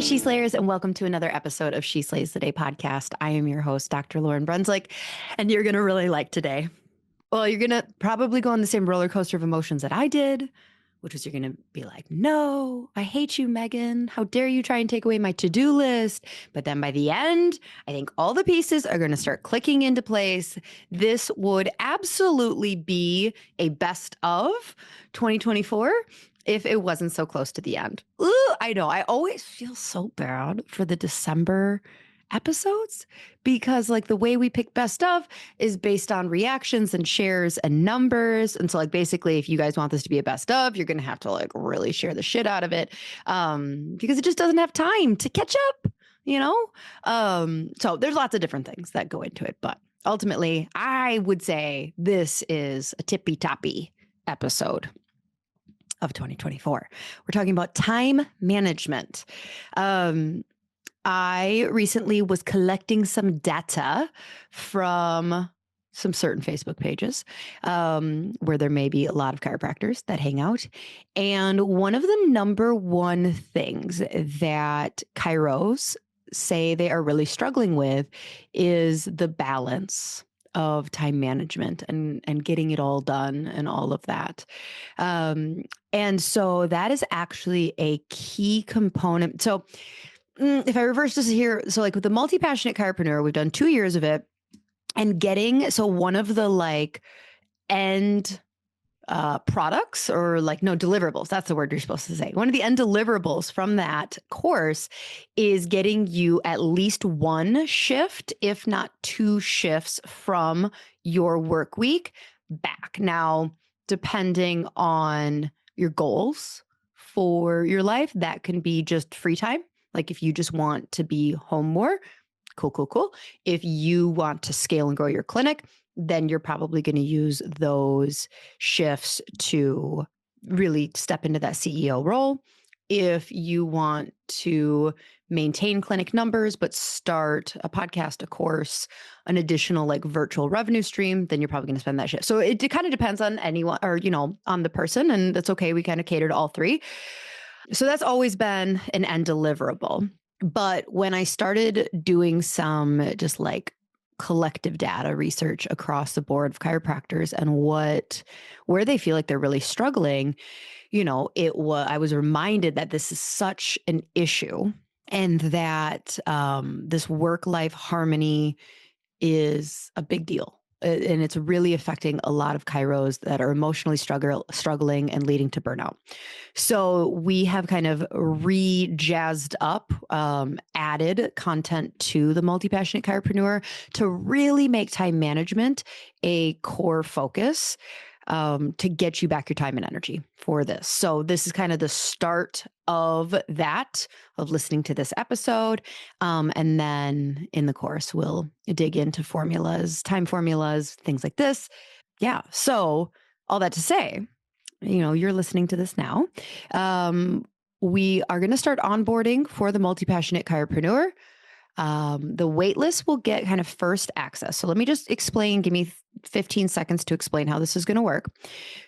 She Slayers, and welcome to another episode of She Slays the Day podcast. I am your host, Dr. Lauryn Brunswick, and you're going to really like today. Well, you're going to probably go on the same roller coaster of emotions that I did, which is you're going to be like, no, I hate you, Megan. How dare you try and take away my to-do list? But then by the end, I think all the pieces are going to start clicking into place. This would absolutely be a best of 2024 if it wasn't so close to the end. Ooh, I know. I always feel so bad for the December episodes because like the way we pick best of is based on reactions and shares and numbers. And so like basically if you guys want this to be a best of, you're going to have to like really share the shit out of it because it just doesn't have time to catch up, you know? So there's lots of different things that go into it. But ultimately, I would say this is a tippy toppy episode of 2024. We're talking about time management. I recently was collecting some data from some certain Facebook pages where there may be a lot of chiropractors that hang out. And one of the number one things that chiros say they are really struggling with is the balance of time management and getting it all done and all of that. And so that is actually a key component. So if I reverse this here, so like with the Multipassionate Chiropreneur, we've done 2 years of it and so one of the like end products or like, no, deliverables, that's the word you're supposed to say. One of the end deliverables from that course is getting you at least one shift, if not 2 shifts from your work week back. Now, depending on your goals for your life, that can be just free time. Like if you just want to be home more, cool. If you want to scale and grow your clinic, then you're probably going to use those shifts to really step into that CEO role. If you want to maintain clinic numbers, but start a podcast, a course, an additional like virtual revenue stream, then you're probably going to spend that shift. So it kind of depends on anyone or, you know, on the person, and that's okay. We kind of cater to all three. So that's always been an end deliverable. But when I started doing some just like collective data research across the board of chiropractors and where they feel like they're really struggling, you know, I was reminded that this is such an issue and that this work-life harmony is a big deal. And it's really affecting a lot of chiros that are emotionally struggling and leading to burnout. So we have kind of re-jazzed up, added content to the Multipassionate Chiropreneur to really make time management a core focus to get you back your time and energy for this. So this is kind of the start of that, of listening to this episode. And then in the course, we'll dig into formulas, time formulas, things like this. Yeah. So all that to say, you know, you're listening to this now. We are going to start onboarding for the Multipassionate Chiropreneur. The waitlist will get kind of first access. So let me just explain, give me 15 seconds to explain how this is going to work.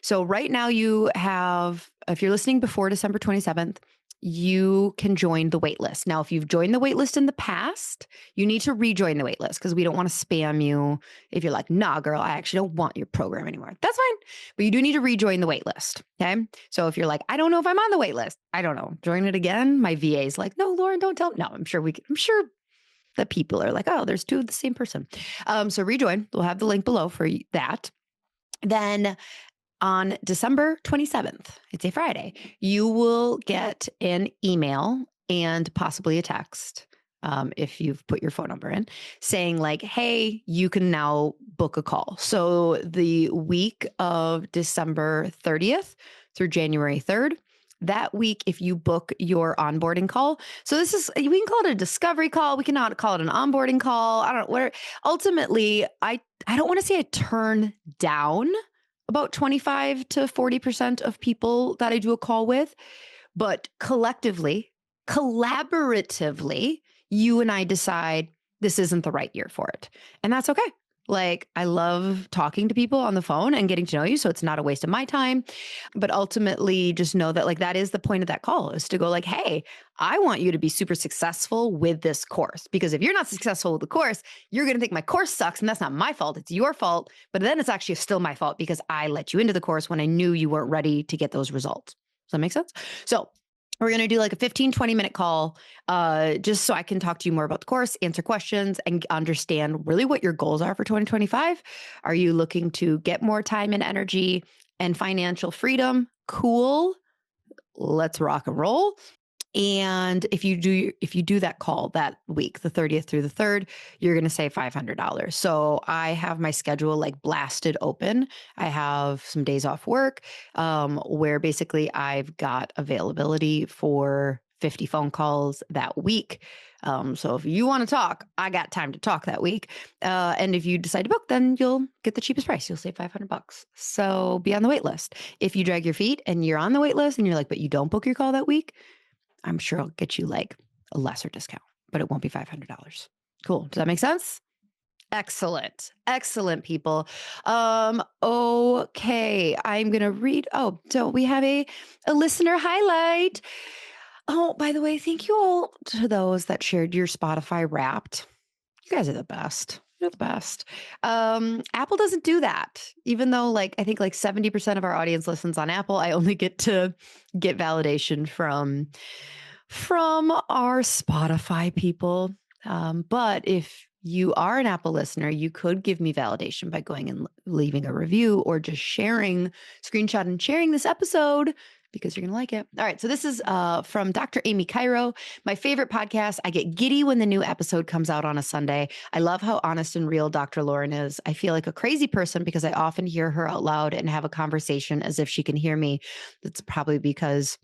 So right now you have, if you're listening before December 27th, you can join the waitlist. Now, if you've joined the waitlist in the past, you need to rejoin the waitlist because we don't want to spam you. If you're like, nah, girl, I actually don't want your program anymore. That's fine. But you do need to rejoin the waitlist. Okay. So if you're like, I don't know if I'm on the waitlist, I don't know, join it again. My VA is like, no, Lauryn, don't tell. No, I'm sure that people are like, oh, there's 2 of the same person. So rejoin. We'll have the link below for that. Then on December 27th, it's a Friday, you will get an email and possibly a text if you've put your phone number in saying like, hey, you can now book a call. So the week of December 30th through January 3rd, that week, if you book your onboarding call, so we can call it a discovery call. We cannot call it an onboarding call. I don't know where. Ultimately, I don't want to say I turn down about 25 to 40% of people that I do a call with, but collaboratively, you and I decide this isn't the right year for it. And that's okay. Like, I love talking to people on the phone and getting to know you. So it's not a waste of my time. But ultimately, just know that, like, that is the point of that call, is to go, like, hey, I want you to be super successful with this course. Because if you're not successful with the course, you're going to think my course sucks. And that's not my fault. It's your fault. But then it's actually still my fault because I let you into the course when I knew you weren't ready to get those results. Does that make sense? So we're going to do like a 15, 20-minute call, just so I can talk to you more about the course, answer questions, and understand really what your goals are for 2025. Are you looking to get more time and energy and financial freedom? Cool. Let's rock and roll. And if you do that call that week, the 30th through the 3rd, you're going to save $500. So I have my schedule like blasted open. I have some days off work, where basically I've got availability for 50 phone calls that week. So if you want to talk, I got time to talk that week. And if you decide to book, then you'll get the cheapest price. You'll save $500. So be on the wait list. If you drag your feet and you're on the wait list and you're like, but you don't book your call that week, I'm sure I'll get you like a lesser discount, but it won't be $500. Cool. Does that make sense? Excellent. Excellent, people. Okay. I'm going to read. Oh, so we have a listener highlight. Oh, by the way, thank you all to those that shared your Spotify Wrapped. You guys are the best. You're the best. Apple doesn't do that. Even though like I think like 70% of our audience listens on Apple, I only get to get validation from our Spotify people. But if you are an Apple listener, you could give me validation by going and leaving a review or just screenshot and sharing this episode, because you're going to like it. All right. So this is from Dr. Amy Cairo, my favorite podcast. I get giddy when the new episode comes out on a Sunday. I love how honest and real Dr. Lauryn is. I feel like a crazy person because I often hear her out loud and have a conversation as if she can hear me. That's probably because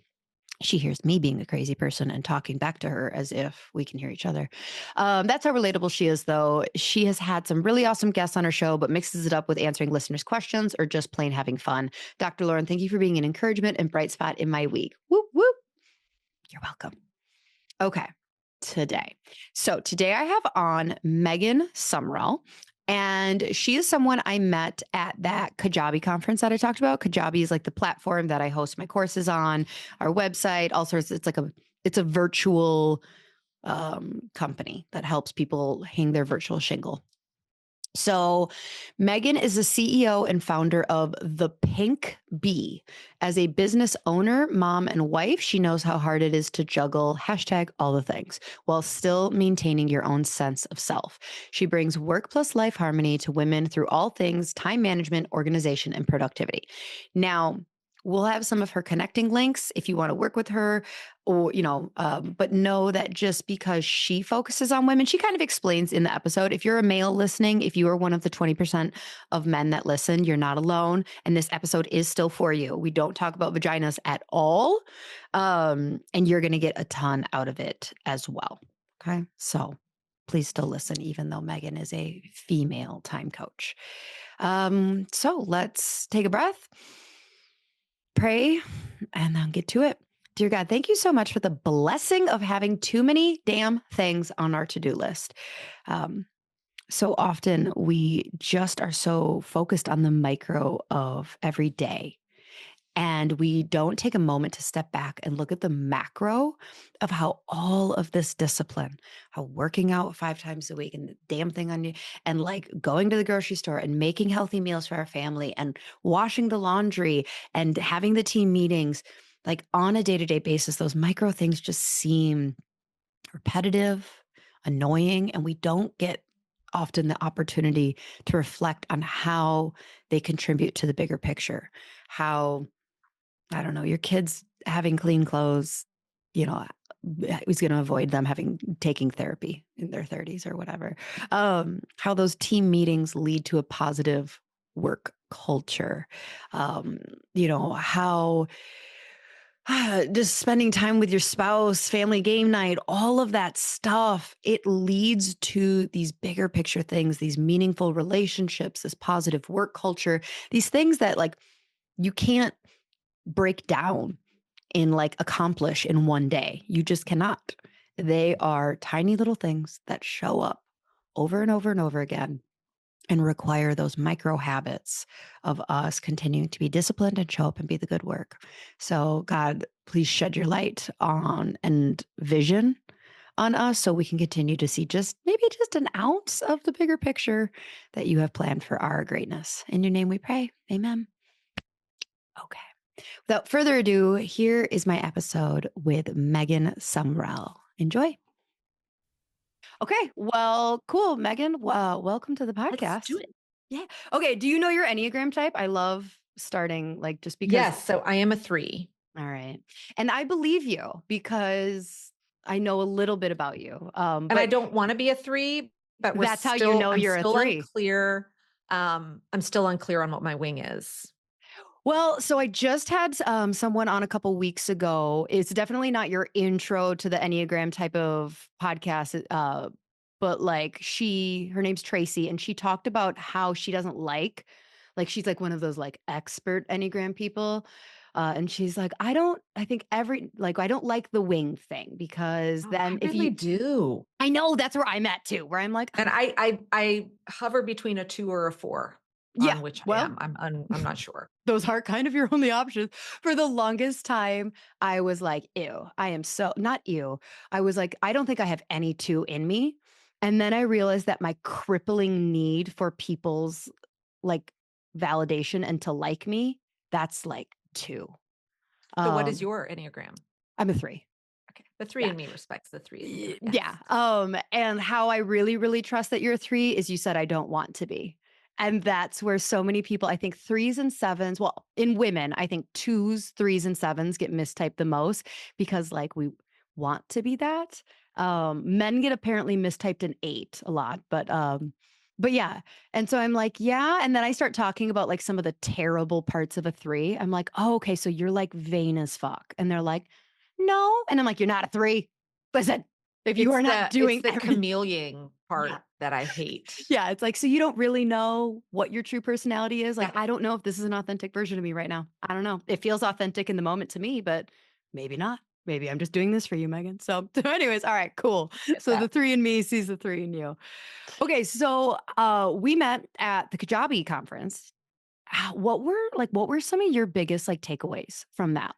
she hears me being a crazy person and talking back to her as if we can hear each other. That's how relatable she is, though. She has had some really awesome guests on her show, but mixes it up with answering listeners' questions or just plain having fun. Dr. Lauryn, thank you for being an encouragement and bright spot in my week. Whoop, whoop. You're welcome. Okay. Today I have on Megan Sumrell. And she is someone I met at that Kajabi conference that I talked about. Kajabi is like the platform that I host my courses on, our website, all sorts. It's a virtual company that helps people hang their virtual shingle. So Megan is the CEO and founder of The Pink Bee. As a business owner, mom, and wife, she knows how hard it is to juggle #all the things while still maintaining your own sense of self. She brings work plus life harmony to women through all things time management, organization, and productivity. Now, we'll have some of her connecting links if you want to work with her, or, but know that just because she focuses on women, she kind of explains in the episode, if you're a male listening, if you are one of the 20% of men that listen, you're not alone. And this episode is still for you. We don't talk about vaginas at all. And you're going to get a ton out of it as well. Okay. So please still listen, even though Megan is a female time coach. So let's take a breath, pray, and then get to it. Dear God, thank you so much for the blessing of having too many damn things on our to-do list. So often we just are so focused on the micro of every day, and we don't take a moment to step back and look at the macro of how all of this discipline, how working out 5 times a week and the damn thing on you, and like going to the grocery store and making healthy meals for our family and washing the laundry and having the team meetings, like on a day-to-day basis, those micro things just seem repetitive, annoying, and we don't get often the opportunity to reflect on how they contribute to the bigger picture. How, I don't know, your kids having clean clothes, who's going to avoid them taking therapy in their 30s or whatever. How those team meetings lead to a positive work culture. How just spending time with your spouse, family game night, all of that stuff, it leads to these bigger picture things, these meaningful relationships, this positive work culture, these things that like you can't break down and like accomplish in one day. You just cannot. They are tiny little things that show up over and over and over again and require those micro habits of us continuing to be disciplined and show up and be the good work. So, God, please shed your light on and vision on us so we can continue to see maybe just an ounce of the bigger picture that you have planned for our greatness. In your name we pray. Amen. Okay. Without further ado, here is my episode with Megan Sumrell. Enjoy. Okay. Well, cool. Megan, welcome to the podcast. Let's do it. Yeah. Okay. Do you know your Enneagram type? I love starting just because. Yes. So I am a 3. All right. And I believe you because I know a little bit about you. And I don't want to be a 3, but that's how you know you're a 3. Unclear. I'm still unclear on what my wing is. Well, so I just had someone on a couple weeks ago. It's definitely not your intro to the Enneagram type of podcast, but her name's Tracy, and she talked about how she doesn't she's like one of those expert Enneagram people. And she's like, I don't like the wing thing because then I really do. I know that's where I'm at too, where I'm like, and I hover between a 2 or a 4 on which I am. I'm not sure. Those are kind of your only options. For the longest time, I was like, ew, I am so not ew. I was like, I don't think I have any 2 in me. And then I realized that my crippling need for people's validation and to like me, that's 2. So what is your Enneagram? I'm a 3. Okay. The 3 in me respects the 3 in you. Yes. Yeah. And how I really, really trust that you're a 3 is you said, I don't want to be. And that's where so many people, I think 3s and 7s, well, in women, I think 2s, 3s, and 7s get mistyped the most because we want to be that. Men get apparently mistyped an 8 a lot, but yeah. And so I'm like, yeah. And then I start talking about some of the terrible parts of a 3. I'm like, oh, okay. So you're vain as fuck. And they're like, no. And I'm like, you're not a 3. Listen, if you are not doing the chameleon part that I hate. Yeah. It's so you don't really know what your true personality is. I don't know if this is an authentic version of me right now. I don't know. It feels authentic in the moment to me, but maybe not. Maybe I'm just doing this for you, Megan. So anyways, all right, cool. So the 3 in me sees the 3 in you. Okay. So we met at the Kajabi conference. What were some of your biggest takeaways from that?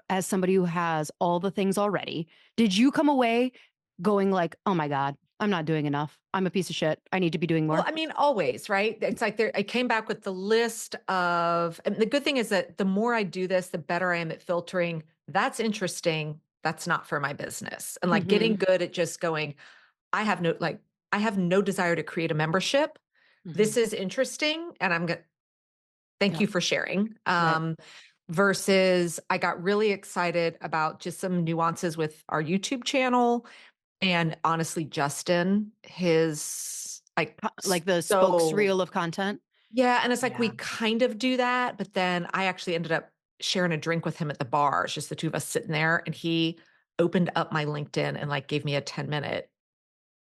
As somebody who has all the things already, did you come away going oh my God, I'm not doing enough. I'm a piece of shit. I need to be doing more. Well, I mean, always, right? It's I came back with the list of, and the good thing is that the more I do this, the better I am at filtering. That's interesting. That's not for my business. And getting good at just going, I have no desire to create a membership. This is interesting. And I'm going to thank you for sharing. Right. Versus I got really excited about just some nuances with our YouTube channel. And honestly, Justin, his the spokes reel of content. Yeah. And it's we kind of do that, but then I actually ended up sharing a drink with him at the bar. It's just the 2 of us sitting there, and he opened up my LinkedIn and gave me a 10-minute.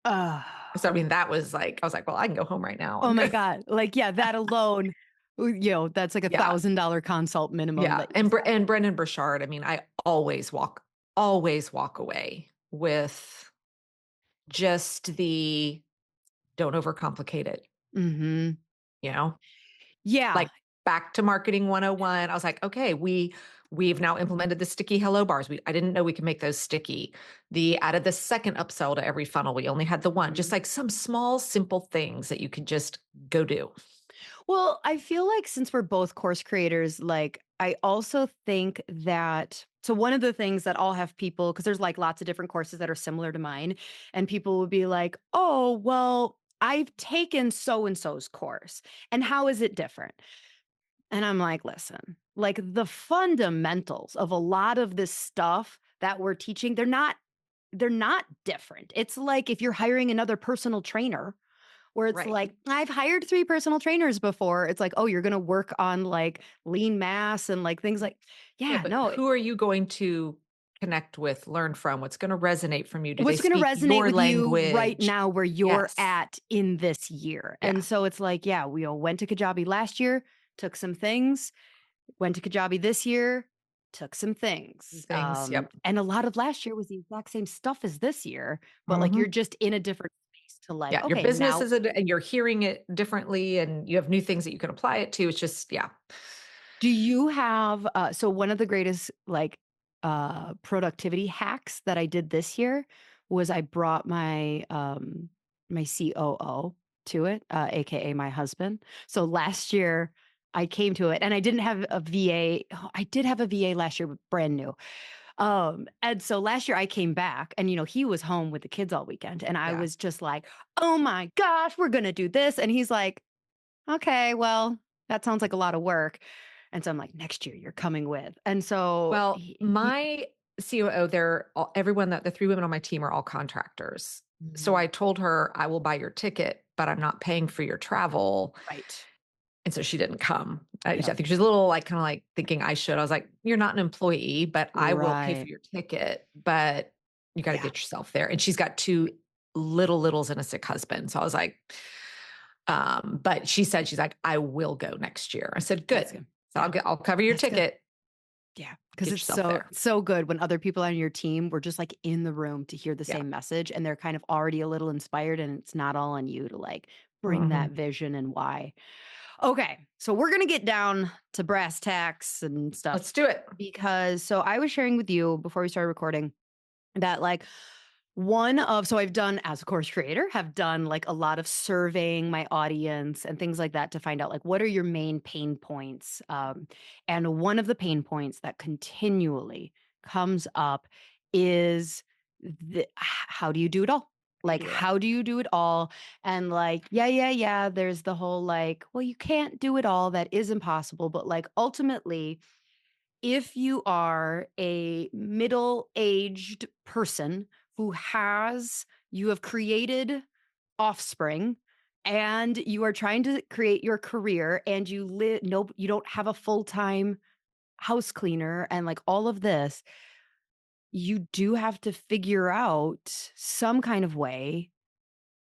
So, I mean, that was I was like, well, I can go home right now. Oh my God. That alone, that's $1,000 consult minimum. Yeah. And Brendan Burchard, I mean, I always walk away with just don't overcomplicate it. Mm-hmm. Yeah. Back to marketing 101. I was like, okay, we've now implemented the sticky hello bars. I didn't know we could make those sticky. Added the second upsell to every funnel. We only had the one, just some small, simple things that you could just go do. Well, I feel since we're both course creators, I also think that, so one of the things that I'll have people, because there's lots of different courses that are similar to mine, and people will be like, oh, well, I've taken so-and-so's course, and how is it different? And I'm like, listen, the fundamentals of a lot of this stuff that we're teaching, they're not different. It's if you're hiring another personal trainer, where it's I've hired 3 personal trainers before. It's oh, you're going to work on lean mass and things but no. Who are you going to connect with, learn from? What's going to resonate from you? What's going to resonate with language? You right now where you're at in this year? Yeah. And so it's we all went to Kajabi last year, took some things, went to Kajabi this year, took some things. Yep. And a lot of last year was the exact same stuff as this year, but you're just in a different space. to like, Yeah, your okay, business now is and you're hearing it differently and you have new things that you can apply it to. It's just, yeah. do you have so one of the greatest like productivity hacks that I did this year was I brought my COO to it, aka my husband. So last year I came to it and I didn't have a VA. Oh, I did have a VA last year, but brand new. And so last year I came back and, he was home with the kids all weekend. And I Yeah. was just like, oh my gosh, we're going to do this. And he's like, okay, well, that sounds like a lot of work. And so I'm like, next year you're coming with. And so, Well, my COO, everyone that the three women on my team are all contractors. So Mhm. I told her, I will buy your ticket, but I'm not paying for your travel. Right. And so she didn't come. I Yep. think she's a little like kind of like thinking I should. I was like, you're not an employee, but I will pay for Right. your ticket, but you got to Yeah. get yourself there. And she's got two littles and a sick husband. So I was like, but she's like, I will go next year. I said, good. That's good. So Yeah. I'll cover your That's good. ticket. Yeah. Because Get it's yourself so, there. so good when other people on your team were just like in the room to hear the Yeah. same message and they're kind of already a little inspired and it's not all on you to like bring that Mhm. vision and why. Okay. So we're going to get down to brass tacks and stuff Let's do it. because so I was sharing with you before we started recording that like so I've done as a course creator, have done like a lot of surveying my audience and things like that to find out like what are your main pain points. And one of the pain points that continually comes up is how do you do it all? You Like, do it all. how do you do it all? And like, yeah. There's the whole like, well, you can't do it all. That is impossible. But like, ultimately, if you are a middle-aged person you have created offspring and you are trying to create your career and you don't have a full-time house cleaner and like all of this, you do have to figure out some kind of way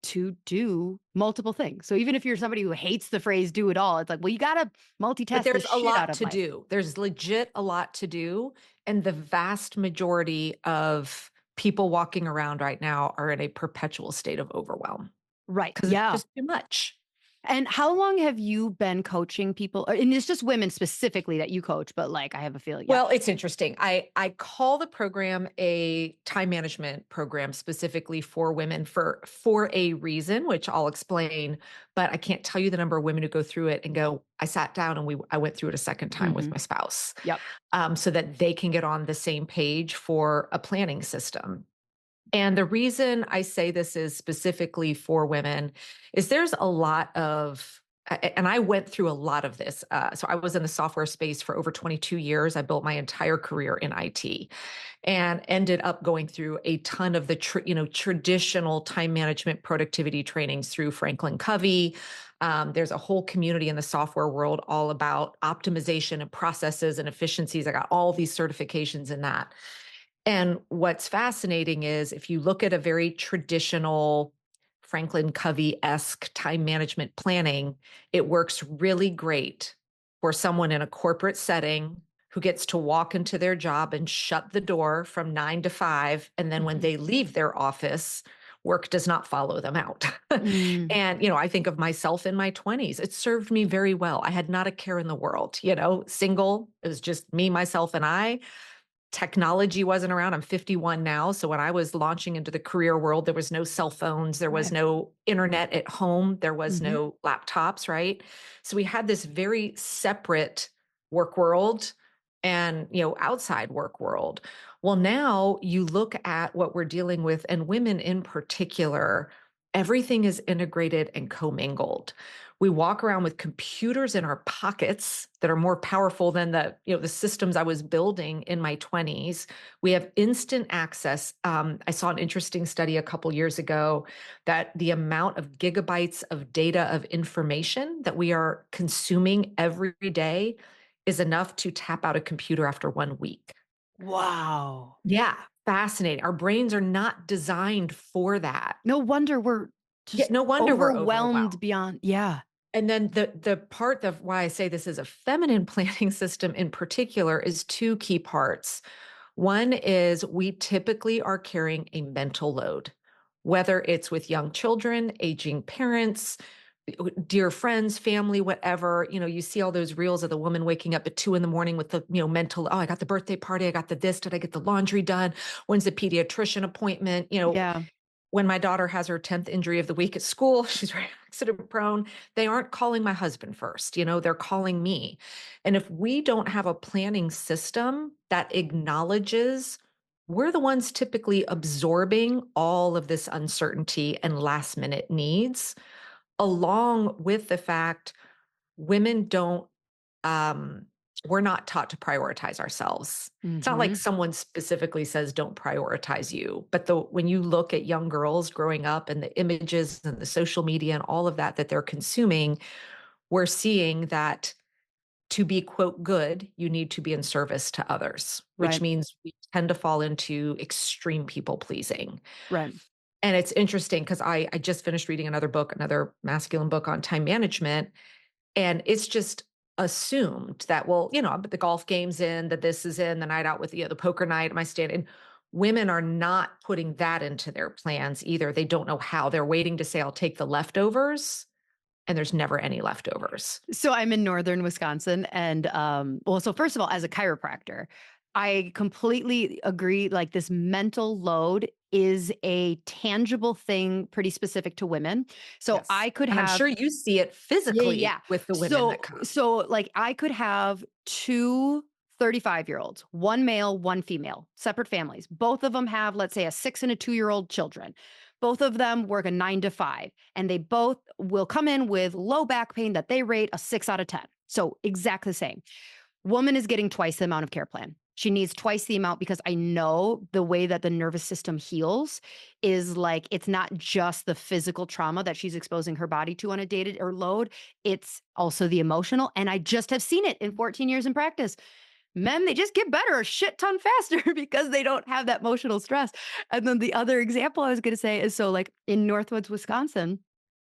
to do multiple things. So even if you're somebody who hates the phrase do it all, it's like, well, you got to But multitask the there's a shit out lot of to life. do. There's legit a lot to do. And the vast majority of people walking around right now are in a perpetual state of overwhelm Right. because it's Yeah. just too much. And how long have you been coaching people? And it's just women specifically that you coach, but like I have a feeling, yeah. Well, it's interesting. I call the program a time management program specifically for women for a reason, which I'll explain. But I can't tell you the number of women who go through it and go, I sat down and I went through it a second time with Hmm. my spouse, Yep. so that they can get on the same page for a planning system. And the reason I say this is specifically for women is there's a lot of, and I went through a lot of this. So I was in the software space for over 22 years. I built my entire career in IT and ended up going through a ton of the traditional time management productivity trainings through Franklin Covey. There's a whole community in the software world all about optimization and processes and efficiencies. I got all these certifications in that. And what's fascinating is if you look at a very traditional Franklin Covey-esque time management planning, it works really great for someone in a corporate setting who gets to walk into their job and shut the door from 9 to 5. And then when Hmm. they leave their office, work does not follow them out. Mm. And, I think of myself in my 20s. It served me very well. I had not a care in the world, single. It was just me, myself, and I. Technology wasn't around. I'm 51 now. So when I was launching into the career world, there was no cell phones, there was Right. no internet at home, there was Hmm. no laptops, right? So we had this very separate work world and, outside work world. Well, now you look at what we're dealing with, and women in particular, everything is integrated and commingled. We walk around with computers in our pockets that are more powerful than the systems I was building in my 20s. We have instant access. I saw an interesting study a couple years ago that the amount of gigabytes of data of information that we are consuming every day is enough to tap out a computer after 1 week. Wow. Yeah, fascinating. Our brains are not designed for that. No wonder we're Yeah, just no wonder we're overwhelmed overwhelmed. beyond. Yeah. And then the part of why I say this is a feminine planning system in particular is two key parts. One is we typically are carrying a mental load. whether it's with young children, aging parents, dear friends, family, whatever. You see all those reels of the woman waking up at 2 a.m. with the, mental, oh, I got the birthday party. I got the this. Did I get the laundry done? When's the pediatrician appointment? Yeah. When my daughter has her 10th injury of the week at school, she's very accident prone. They aren't calling my husband first, they're calling me. And if we don't have a planning system that acknowledges we're the ones typically absorbing all of this uncertainty and last minute needs, along with the fact women don't um we're not taught to prioritize ourselves. It's not like Hmm. someone specifically says don't prioritize you, but when you look at young girls growing up and the images and the social media and all of that they're consuming, we're seeing that to be quote good, you need to be in service to others, which Right. means we tend to fall into extreme people pleasing. Right. And it's interesting because I just finished reading another book, another masculine book on time management. And it's just assumed that, well, but the golf game's in, that this is in, the night out with, the poker night, my stand. And women are not putting that into their plans either. They don't know how. They're waiting to say, I'll take the leftovers. And there's never any leftovers. So I'm in northern Wisconsin, and well, so first of all, as a chiropractor, I completely agree. Like, this mental load is a tangible thing, pretty specific to women. So Yes. I could And I'm have, sure you see it yeah, yeah, physically yeah. with the women that So come. like, I could have two 35-year-olds, one male, one female, separate families. Both of them have, let's say, a 6 and a 2-year-old children. Both of them work a 9 to 5, and they both will come in with low back pain that they rate a 6 out of 10. So exactly the same. Woman is getting twice the amount of care plan. She needs twice the amount, because I know the way that the nervous system heals is like, it's not just the physical trauma that she's exposing her body to on a day or load. It's also the emotional. And I just have seen it in 14 years in practice. Men, they just get better a shit ton faster because they don't have that emotional stress. And then the other example I was going to say is, so like in Northwoods, Wisconsin,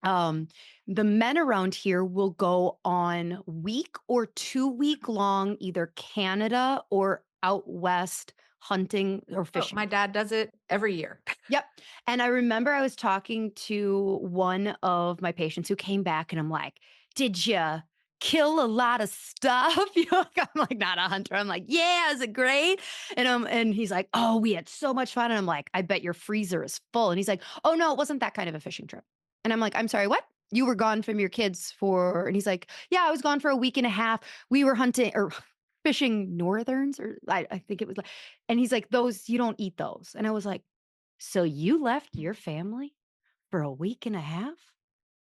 um, the men around here will go on week or 2 week long, either Canada or out west hunting or Oh, fishing. my dad does it every year. Yep. And I remember I was talking to one of my patients who came back, and I'm like, did you kill a lot of stuff? Like, I'm like, not a hunter. I'm like, yeah, is it great? And he's like, oh, we had so much fun. And I'm like, I bet your freezer is full. And he's like, oh no, it wasn't that kind of a fishing trip. And I'm like, I'm sorry, what? You were gone from your kids for, and he's like, yeah, I was gone for a week and a half. We were hunting or fishing northerns, or I think it was like, and he's like, those, you don't eat those. And I was like, so you left your family for a week and a half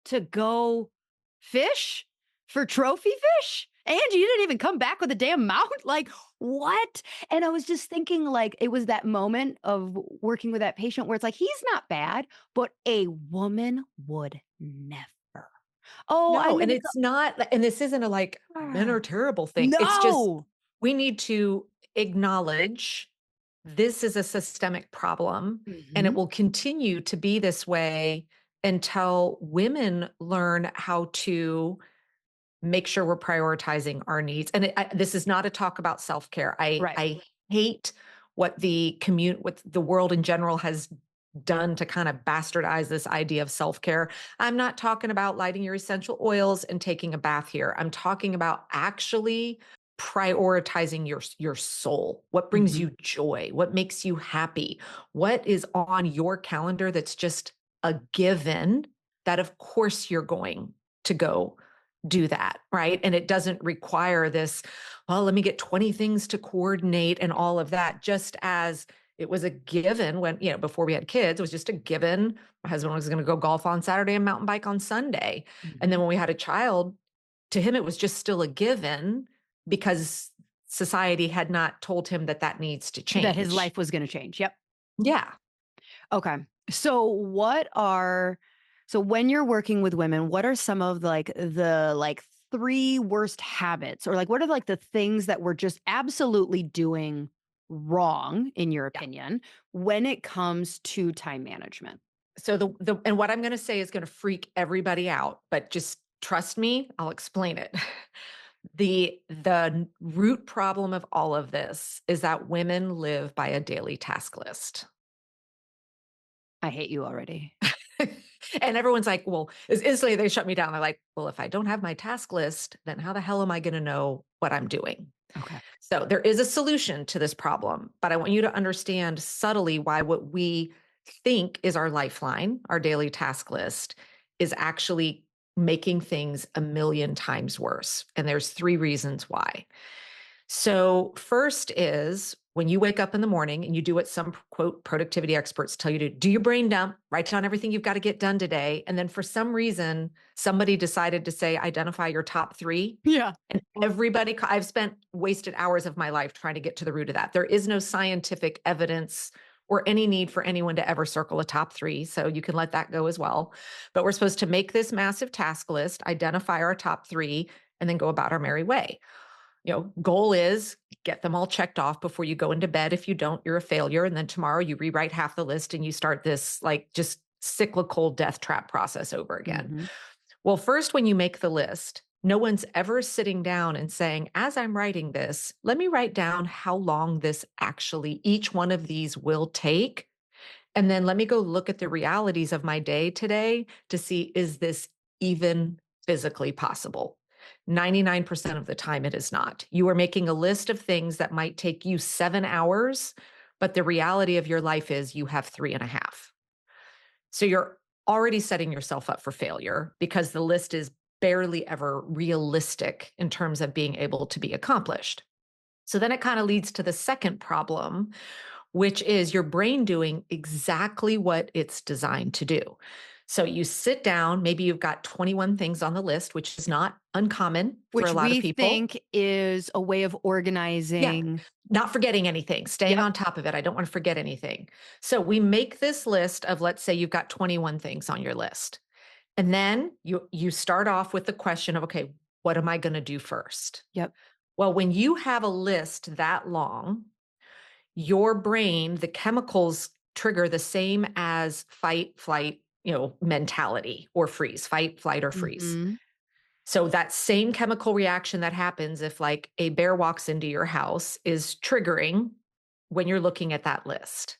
to go fish for trophy fish? And you didn't even come back with a damn mount? Like, what? And I was just thinking, like, it was that moment of working with that patient where it's like, he's not bad, but a woman would never. Oh, I'm No, and going to it's not, and this isn't a like men are go. terrible thing. It's just No. we need to acknowledge this is a systemic problem and it Hmm. will continue to be this way until women learn how to make sure we're prioritizing our needs. And this is not a talk about self-care. Right. I hate what the world in general has done to kind of bastardize this idea of self-care. I'm not talking about lighting your essential oils and taking a bath here. I'm talking about actually prioritizing your soul. What brings Hmm. you joy? What makes you happy? What is on your calendar that's just a given that of course you're going to go do that, right? And it doesn't require this, well, let me get 20 things to coordinate and all of that, just as it was a given when, before we had kids, it was just a given. My husband was going to go golf on Saturday and mountain bike on Sunday. And then Hmm. when we had a child, to him, it was just still a given because society had not told him that that needs to That his change. life was going to change. Yep. Yeah. Okay. So so when you're working with women, what are some of the three worst habits, or like what are like the things that we're just absolutely doing wrong in your Yeah. opinion when it comes to time management? So and what I'm going to say is going to freak everybody out, but just trust me, I'll explain it. The root problem of all of this is that women live by a daily task list. I hate you already. And everyone's like, well, instantly they shut me down. They're like, well, if I don't have my task list, then how the hell am I going to know what I'm doing? Okay. So there is a solution to this problem, but I want you to understand subtly why what we think is our lifeline, our daily task list, is actually making things a million times worse. And there's three reasons why. So, first is when you wake up in the morning and you do what some quote productivity experts tell you to do your brain dump, write down everything you've got to get done today. And then for some reason, somebody decided to say, identify your top three. Yeah. And I've spent wasted hours of my life trying to get to the root of that. There is no scientific evidence or any need for anyone to ever circle a top three. So you can let that go as well. But we're supposed to make this massive task list, identify our top three, and then go about our merry way. Goal is get them all checked off before you go into bed. If you don't, you're a failure. And then tomorrow you rewrite half the list and you start this like just cyclical death trap process over again. Mm-hmm. Well, first, when you make the list, no one's ever sitting down and saying, as I'm writing this, let me write down how long each one of these will take. And then let me go look at the realities of my day today to see, is this even physically possible? 99% of the time, it is not. You are making a list of things that might take you 7 hours, but the reality of your life is you have 3.5. So you're already setting yourself up for failure because the list is barely ever realistic in terms of being able to be accomplished. So then it kind of leads to the second problem, which is your brain doing exactly what it's designed to do. So you sit down, maybe you've got 21 things on the list, which is not uncommon for a Which lot of we people. think is a way of Yeah, organizing. not forgetting anything, staying Yep. on top of it. I don't want to forget anything. So we make this list of, let's say you've got 21 things on your list. And then you start off with the question of, okay, what am I going to do first? Yep. Well, when you have a list that long, your brain, the chemicals trigger the same as fight, flight, mentality or freeze, fight, flight, or freeze. Mm-hmm. So that same chemical reaction that happens if like a bear walks into your house is triggering when you're looking at that list.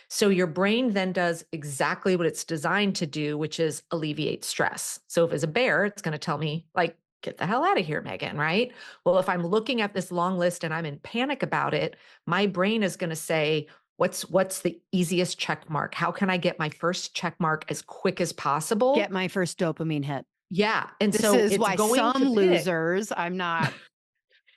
So your brain then does exactly what it's designed to do, which is alleviate stress. So if it's a bear, it's going to tell me like, get the hell out of here, Megan, right? Well, if I'm looking at this long list and I'm in panic about it, my brain is going to say, what's the easiest check mark? How can I get my first check mark as quick as possible? Get my first dopamine hit. Yeah. And This so is it's why going some to pick. losers, I'm not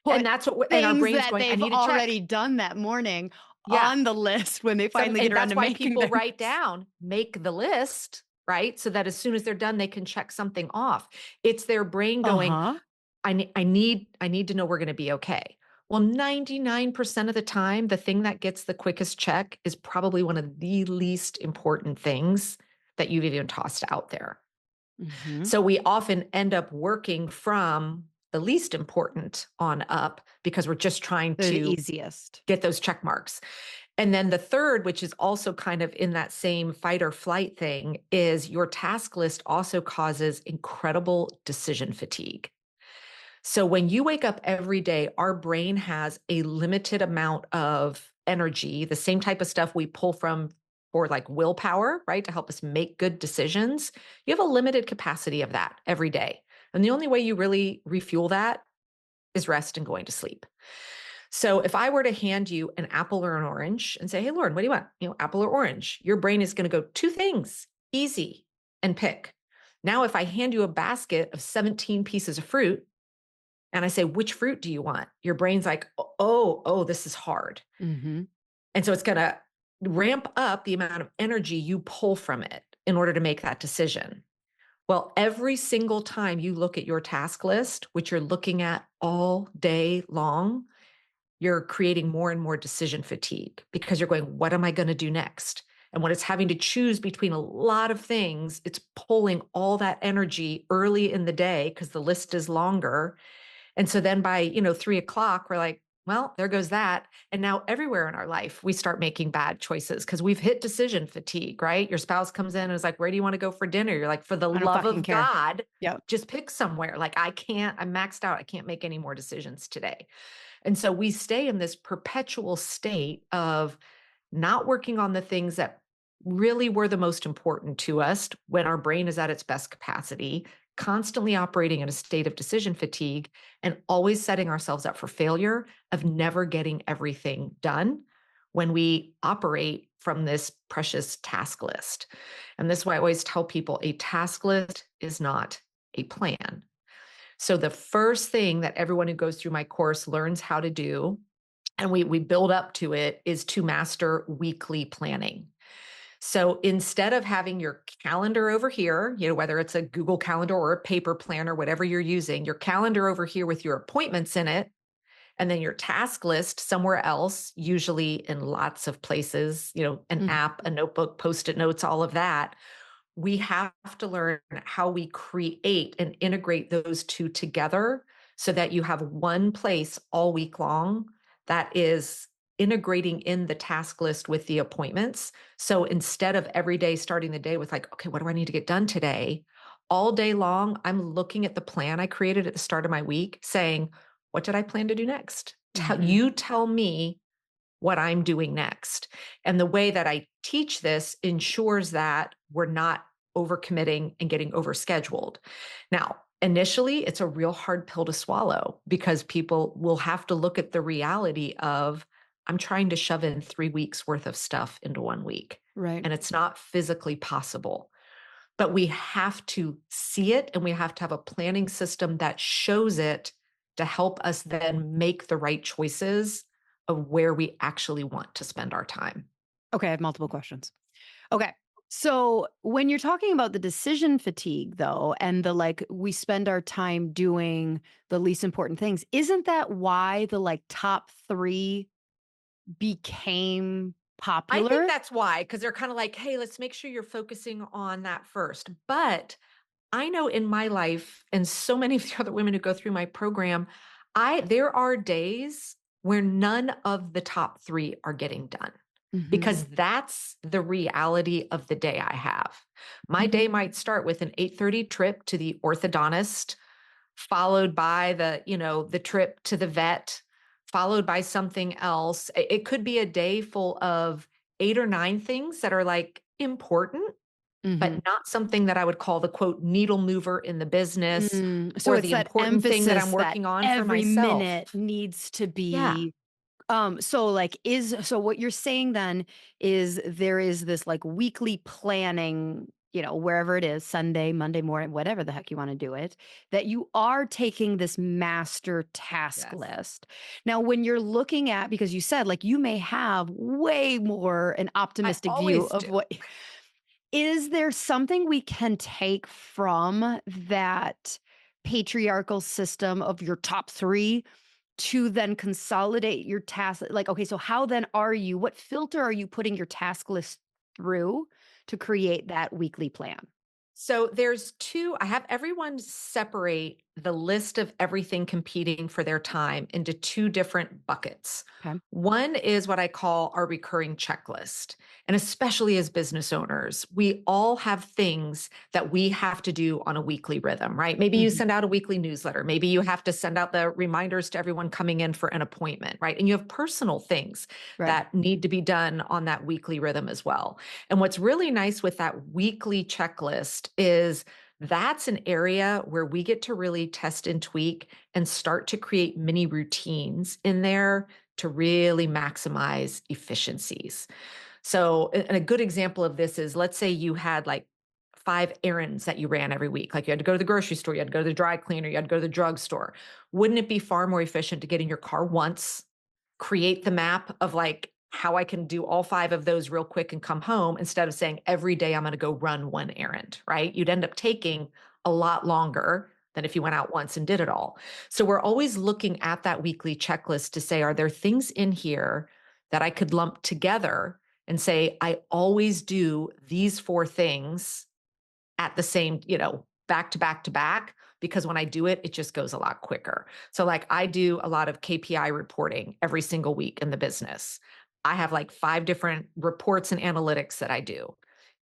And put that's what, and our things brain's that going, I they've need a check. already done that morning Yeah. on the list when they finally get And around that's to why making people them. write down, make the list, right? So that as soon as they're done, they can check something off. It's their brain going, Uh-huh. I need to know we're going to be okay. Well, 99% of the time, the thing that gets the quickest check is probably one of the least important things that you've even tossed out there. Mm-hmm. So we often end up working from the least important on up because we're just trying They're the to easiest. get those check marks. And then the third, which is also kind of in that same fight or flight thing, is your task list also causes incredible decision fatigue. So when you wake up every day, our brain has a limited amount of energy, the same type of stuff we pull from for like willpower, right? To help us make good decisions. You have a limited capacity of that every day. And the only way you really refuel that is rest and going to sleep. So if I were to hand you an apple or an orange and say, hey, Lauren, what do you want? Apple or orange? Your brain is going to go two things, easy, and pick. Now, if I hand you a basket of 17 pieces of fruit and I say, which fruit do you want? Your brain's like, oh, this is hard. Mm-hmm. And so it's going to ramp up the amount of energy you pull from it in order to make that decision. Well, every single time you look at your task list, which you're looking at all day long, you're creating more and more decision fatigue because you're going, what am I going to do next? And when it's having to choose between a lot of things, it's pulling all that energy early in the day because the list is longer. And so then by, 3:00, we're like, well, there goes that. And now everywhere in our life, we start making bad choices because we've hit decision fatigue, right? Your spouse comes in and is like, where do you want to go for dinner? You're like, for the I don't love fucking of care. God, Yep. just pick somewhere. Like I'm maxed out. I can't make any more decisions today. And so we stay in this perpetual state of not working on the things that really were the most important to us when our brain is at its best capacity, constantly operating in a state of decision fatigue, and always setting ourselves up for failure of never getting everything done when we operate from this precious task list. And this is why I always tell people a task list is not a plan. So the first thing that everyone who goes through my course learns how to do, and we build up to it, is to master weekly planning. So instead of having your calendar over here, whether it's a Google Calendar or a paper planner, whatever you're using, your calendar over here with your appointments in it, and then your task list somewhere else, usually in lots of places, an Mhm. app, a notebook, post-it notes, all of that. We have to learn how we create and integrate those two together so that you have one place all week long that is integrating in the task list with the appointments. So instead of every day starting the day with like, okay, what do I need to get done today? All day long, I'm looking at the plan I created at the start of my week saying, what did I plan to do next? Mhm. You tell me what I'm doing next. And the way that I teach this ensures that we're not overcommitting and getting overscheduled. Now, initially, it's a real hard pill to swallow because people will have to look at the reality of, I'm trying to shove in 3 weeks worth of stuff into 1 week, Right. and it's not physically possible. But we have to see it and we have to have a planning system that shows it to help us then make the right choices of where we actually want to spend our time. Okay, I have multiple questions. Okay. So when you're talking about the decision fatigue though, and the like, we spend our time doing the least important things, isn't that why the like top three became I think popular? that's why, because they're kind of like, hey, let's make sure you're focusing on that first. But I know in my life, and so many of the other women who go through my program, there are days where none of the top three are getting done Hmm. because that's the reality of the day I have. My day might start with an 8:30 trip to the orthodontist, followed by the trip to the vet, followed by something else. It could be a day full of 8 or 9 things that are like important, Hmm. but not something that I would call the quote needle mover in the business So or it's the that important thing that I'm emphasis that working on for every myself. minute needs to Yeah. be so what you're saying then is there is this like weekly planning, wherever it is, Sunday, Monday morning, whatever the heck you want to do it, that you are taking this master task Yes. list. Now, when you're looking at, because you said like you may have way more an I optimistic view always of do. what is there something we can take from that patriarchal system of your top three to then consolidate your task? Like, okay, so how then what filter are you putting your task list through to create that weekly plan? So there's two, I have everyone separate the list of everything competing for their time into two different buckets. Okay. One is what I call our recurring checklist. And especially as business owners, we all have things that we have to do on a weekly rhythm, right? Maybe you Mhm. send out a weekly newsletter. Maybe you have to send out the reminders to everyone coming in for an appointment, right? And you have personal things Right. that need to be done on that weekly rhythm as well. And what's really nice with that weekly checklist is that's an area where we get to really test and tweak and start to create mini routines in there to really maximize efficiencies. So, and a good example of this is, let's say you had like 5 errands that you ran every week. Like you had to go to the grocery store, you had to go to the dry cleaner, you had to go to the drugstore. Wouldn't it be far more efficient to get in your car once, create the map of like how I can do all 5 of those real quick and come home instead of saying every day I'm going to go run one errand, right? You'd end up taking a lot longer than if you went out once and did it all. So we're always looking at that weekly checklist to say, are there things in here that I could lump together and say, I always do these 4 things at the same, back to back to back, because when I do it, it just goes a lot quicker. So, like, I do a lot of KPI reporting every single week in the business. I have like 5 different reports and analytics that I do.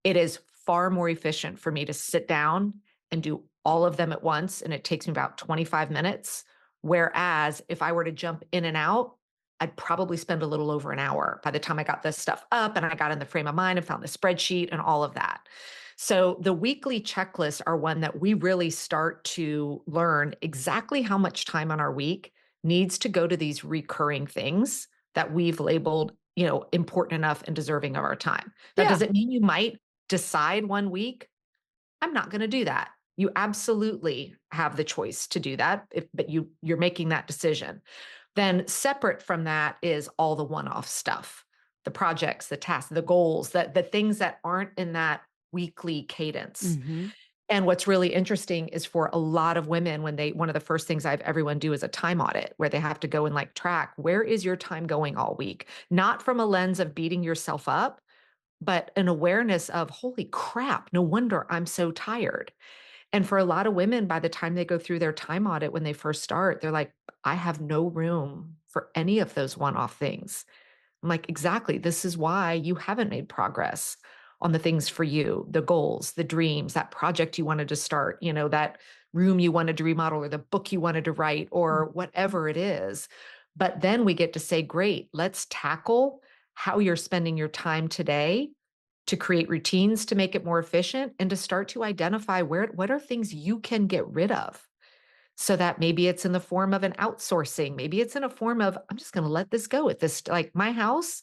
It is far more efficient for me to sit down and do all of them at once, and it takes me about 25 minutes. Whereas if I were to jump in and out, I'd probably spend a little over an hour by the time I got this stuff up and I got in the frame of mind and found the spreadsheet and all of that. So the weekly checklists are one that we really start to learn exactly how much time on our week needs to go to these recurring things that we've labeled, important enough and deserving of our time. That Yeah. doesn't mean you might decide one week, I'm not going to do that. You absolutely have the choice to do that, but you're making that decision. Then separate from that is all the one-off stuff, the projects, the tasks, the goals, the things that aren't in that weekly cadence. Mm-hmm. And what's really interesting is for a lot of women, one of the first things I've everyone do is a time audit where they have to go and like track, where is your time going all week? Not from a lens of beating yourself up, but an awareness of, holy crap, no wonder I'm so tired. And for a lot of women, by the time they go through their time audit, when they first start, they're like, I have no room for any of those one-off things. I'm like, exactly. This is why you haven't made progress on the things for you, the goals, the dreams, that project you wanted to start, that room you wanted to remodel or the book you wanted to write or whatever it is. But then we get to say, great, let's tackle how you're spending your time today to create routines to make it more efficient and to start to identify what are things you can get rid of so that maybe it's in the form of an outsourcing. Maybe it's in a form of, I'm just going to let this go at this. Like my house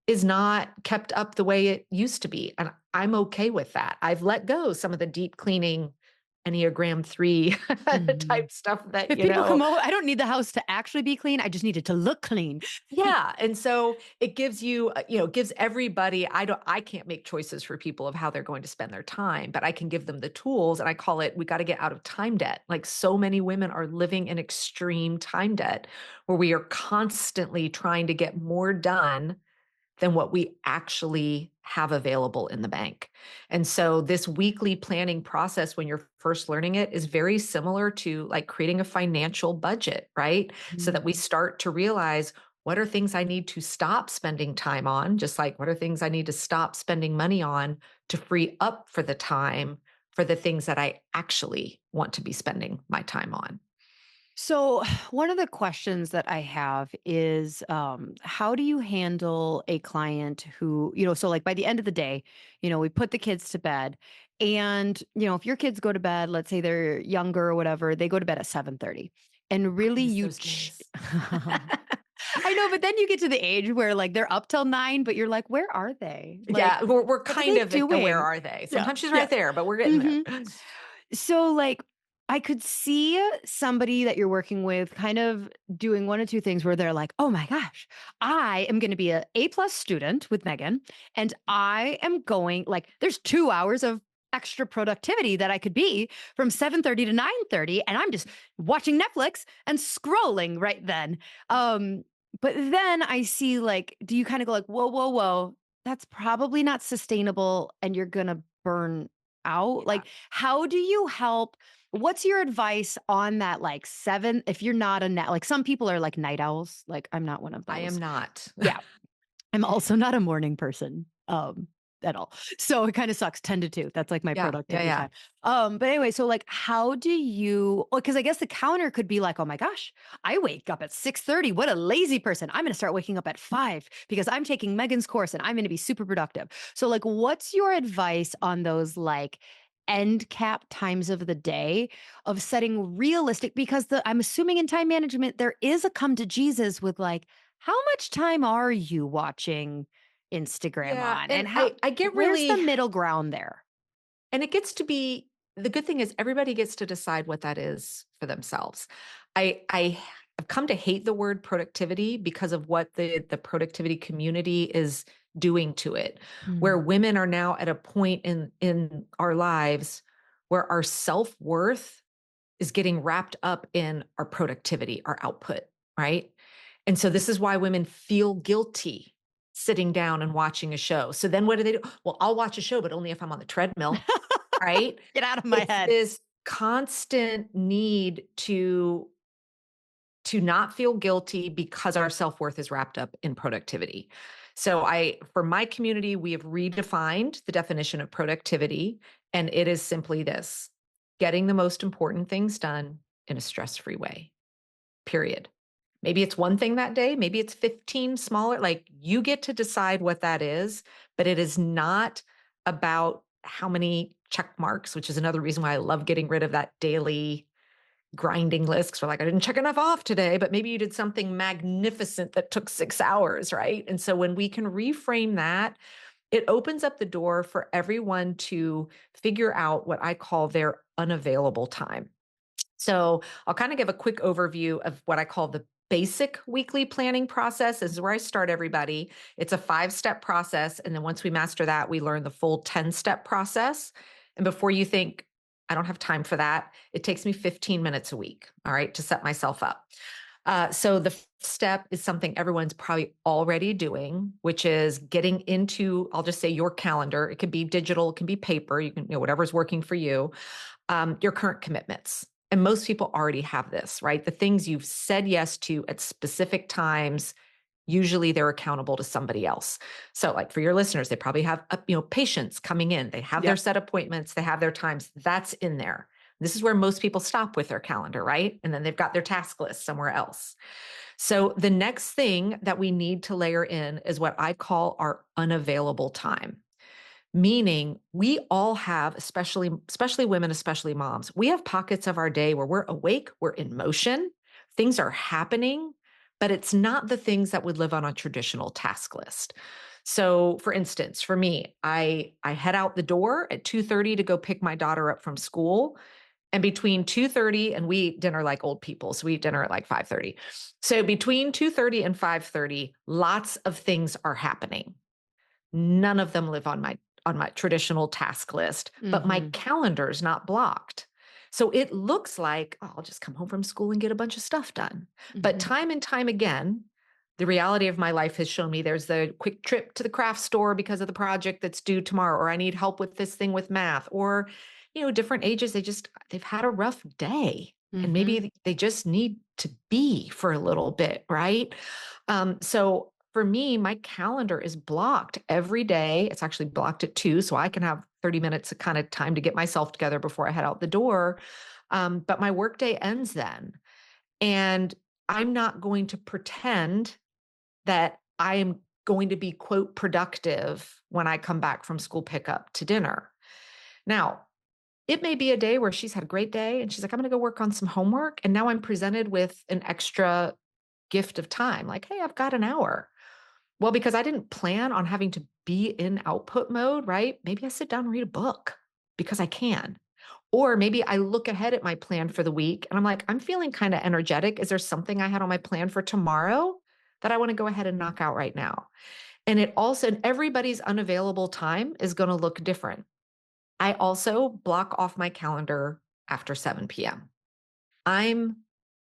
is not kept up the way it used to be. And I'm okay with that. I've let go some of the deep cleaning Enneagram 3 Mm-hmm. type stuff that, If people come over, I don't need the house to actually be clean. I just need it to look clean. yeah. And so it gives you, gives everybody, I can't make choices for people of how they're going to spend their time, but I can give them the tools. And I call it, we got to get out of time debt. Like so many women are living in extreme time debt where we are constantly trying to get more done than what we actually have available in the bank. And so this weekly planning process when you're first learning it is very similar to like creating a financial budget, right? So that we start to realize what are things I need to stop spending time on, just like what are things I need to stop spending money on to free up for the time for the things that I actually want to be spending my time on. So, one of the questions that I have is how do you handle a client who, so like by the end of the day, we put the kids to bed. And, if your kids go to bed, let's say they're younger or whatever, they go to bed at 7:30. And I really miss those days. I know, but then you get to the age where like they're up till 9, but you're like, where are they? Like, Yeah, we're what are kind they of at the where doing? are they? Yeah. Sometimes she's Yeah. right there, but we're getting there. hmm So, like, I could see somebody that you're working with kind of doing one of two things where they're like, oh my gosh, I am going to be a A+ student with Megan, and I am going, like, there's 2 hours of extra productivity that I could be from 7:30 to 9:30, and I'm just watching Netflix and scrolling right then. But then I see, like, do you kind of go like, whoa, whoa, whoa, that's probably not sustainable, and you're gonna burn out? Yeah, Like, how do you help? What's your advice on that? Like, seven, if you're not a net, like some people are like night owls. Like, I'm not one of I am those. not. Yeah. I'm also not a morning person, at all. So it kind of sucks 10 to 2. That's like my Yeah, yeah, productivity yeah. time. But anyway, so like how do you, because I guess the counter could be like, oh my gosh, I wake up at 6:30. What a lazy person. I'm going to start waking up at 5 because I'm taking Megan's course and I'm going to be super productive. So like what's your advice on those like end cap times of the day of setting realistic, because I'm assuming in time management there is a come to Jesus with like, how much time are you watching Instagram Yeah, on? and And I get where's the really middle ground there? and it gets to be the good thing is everybody gets to decide what that is for themselves. I've come to hate the word productivity because of what the productivity community is doing to it, where Mm, women are now at a point in our lives where our self-worth is getting wrapped up in our productivity, our output, right? And so this is why women feel guilty sitting down and watching a show. So then what do? Well, I'll watch a show, but only if I'm on the treadmill, right? get out of my It's head. this constant need to not feel guilty because our self-worth is wrapped up in productivity. So for my community, we have redefined the definition of productivity, and it is simply this: getting the most important things done in a stress-free way. Period. Maybe it's one thing that day, maybe it's 15 smaller, like you get to decide what that is, but it is not about how many check marks, which is another reason why I love getting rid of that daily grinding list. Cause we're like, I didn't check enough off today, but maybe you did something magnificent that took 6 hours, right? And so when we can reframe that, it opens up the door for everyone to figure out what I call their unavailable time. So I'll kind of give a quick overview of what I call the basic weekly planning process. This is where I start everybody. It's a 5-step process. And then once we master that, we learn the full 10-step process. And before you think, I don't have time for that, it takes me 15 minutes a week, all right, to set myself up. So the first step is something everyone's probably already doing, which is getting into, I'll just say your calendar. It can be digital, it can be paper, you can, whatever's working for you, your current commitments. And most people already have this, right? The things you've said yes to at specific times, usually they're accountable to somebody else. So like for your listeners, they probably have, patients coming in, they have their set appointments, they have their times, that's in there. This is where most people stop with their calendar, right? And then they've got their task list somewhere else. So the next thing that we need to layer in is what I call our unavailable time. Meaning we all have, especially women, especially moms, we have pockets of our day where we're awake, we're in motion, things are happening, but it's not the things that would live on a traditional task list. So for instance, for me, I head out the door at 2:30 to go pick my daughter up from school. And between 2:30 and we eat dinner like old people. So we eat dinner at like 5:30. So between 2:30 and 5:30, lots of things are happening. None of them live on my traditional task list, but my calendar is not blocked. So it looks like, oh, I'll just come home from school and get a bunch of stuff done. But time and time again, the reality of my life has shown me there's the quick trip to the craft store because of the project that's due tomorrow, or I need help with this thing with math, or, different ages, they've had a rough day and maybe they just need to be for a little bit, right? So for me, my calendar is blocked every day. It's actually blocked at 2, so I can have 30 minutes of kind of time to get myself together before I head out the door. But my workday ends then. And I'm not going to pretend that I am going to be, quote, productive when I come back from school pickup to dinner. Now, it may be a day where she's had a great day and she's like, I'm going to go work on some homework. And now I'm presented with an extra gift of time. Like, hey, I've got an hour. Well, because I didn't plan on having to be in output mode, right? Maybe I sit down and read a book because I can. Or maybe I look ahead at my plan for the week and I'm like, I'm feeling kind of energetic. Is there something I had on my plan for tomorrow that I want to go ahead and knock out right now? And everybody's unavailable time is going to look different. I also block off my calendar after 7 p.m. I'm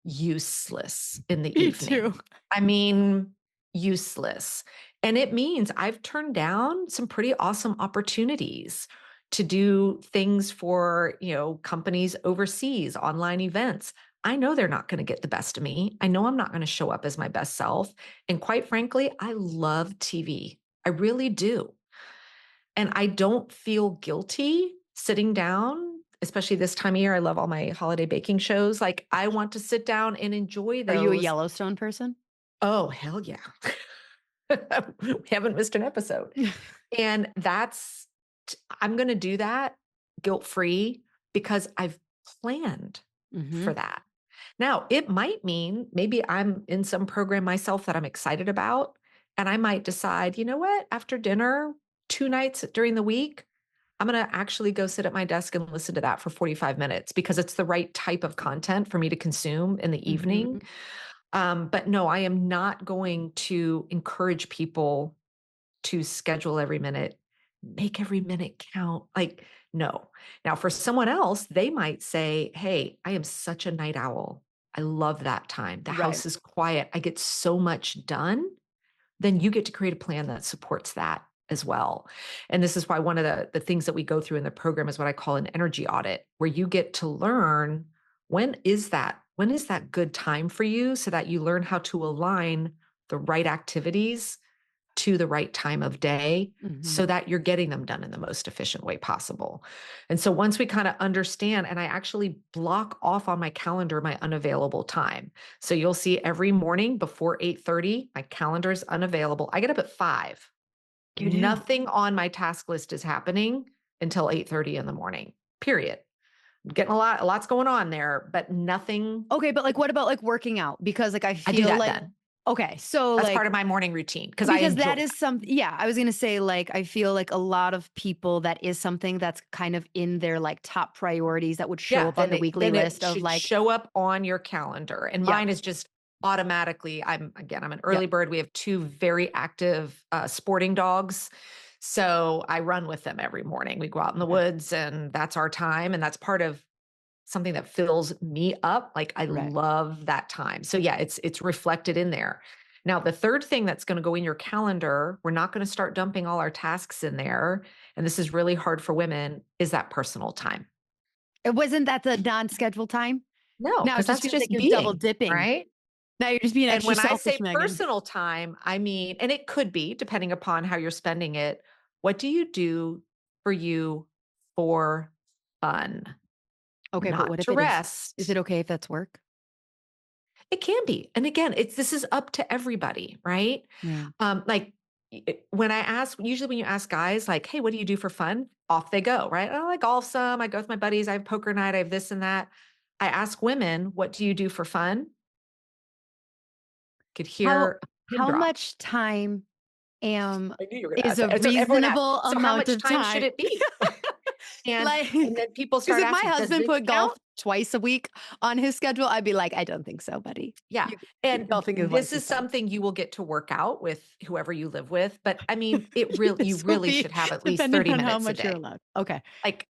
useless in the Me evening. too. I mean, useless. And it means I've turned down some pretty awesome opportunities to do things for, companies overseas, online events. I know they're not going to get the best of me. I know I'm not going to show up as my best self. And quite frankly, I love TV. I really do. And I don't feel guilty sitting down, especially this time of year. I love all my holiday baking shows. Like I want to sit down and enjoy those. Are you a Yellowstone person? Oh, hell yeah. We haven't missed an episode. And I'm going to do that guilt-free because I've planned for that. Now, it might mean maybe I'm in some program myself that I'm excited about. And I might decide, you know what, after dinner, 2 nights during the week, I'm going to actually go sit at my desk and listen to that for 45 minutes because it's the right type of content for me to consume in the evening. But no, I am not going to encourage people to schedule every minute, make every minute count. Like, no. Now, for someone else, they might say, hey, I am such a night owl. I love that time. The house is quiet. I get so much done. Then you get to create a plan that supports that as well. And this is why one of the things that we go through in the program is what I call an energy audit, where you get to learn when is that good time for you so that you learn how to align the right activities to the right time of day so Mhm. that you're getting them done in the most efficient way possible. And so once we kind of understand, and I actually block off on my calendar my unavailable time. So you'll see every morning before 8:30, my calendar is unavailable. I get up at 5. You do? Nothing on my task list is happening until 8:30 in the morning. Period. Getting lots going on there, but nothing. Okay, but, like, what about, like, working out? Because, like, I I do feel that like then. okay, so, That's part of like my morning routine because I because enjoy that is that. yeah, I was gonna say, like, I feel like a lot of people, that is something that's kind of in their, like, top priorities that would show Yeah, up on the weekly then it list of, should like show up on your calendar. And yep, mine is just automatically, I'm an yep, early bird. We have 2 very active sporting dogs. So I run with them every morning. We go out in the okay, woods and that's our time. And that's part of something that fills me up. Like I right. love that time. So yeah, it's reflected in there. Now, the third thing that's going to go in your calendar, we're not going to start dumping all our tasks in there. And this is really hard for women, is that personal time. It wasn't that the non-scheduled time? No, Now it because just that's feels like just you're double being, dipping. right? Now you're just being And extra when I selfish, say Megan. personal time, I mean, and it could be depending upon how you're spending it, what do you do for you for fun? Okay, but Not what if to it is rest. it okay if that's work? It can be. And again, this is up to everybody, right? Yeah. Like when I ask, usually when you ask guys, like, hey, what do you do for fun? Off they go, right? Oh, I golf some, I go with my buddies, I have poker night, I have this and that. I ask women, what do you do for fun? Could How hear a pin how drop. much time am I knew you were gonna is ask a that. So everyone asks, reasonable so how amount much of time should time? it be? And Like, then people because start if my asking, does husband this put golf count? twice a week on his schedule, I'd be like, "I don't think so, buddy. Yeah. You And golfing is this once or is twice." something you will get to work out with whoever you live with. But I mean, you This will really be should have at least dependent 30 on how minutes a much you're day. allowed. Okay. Like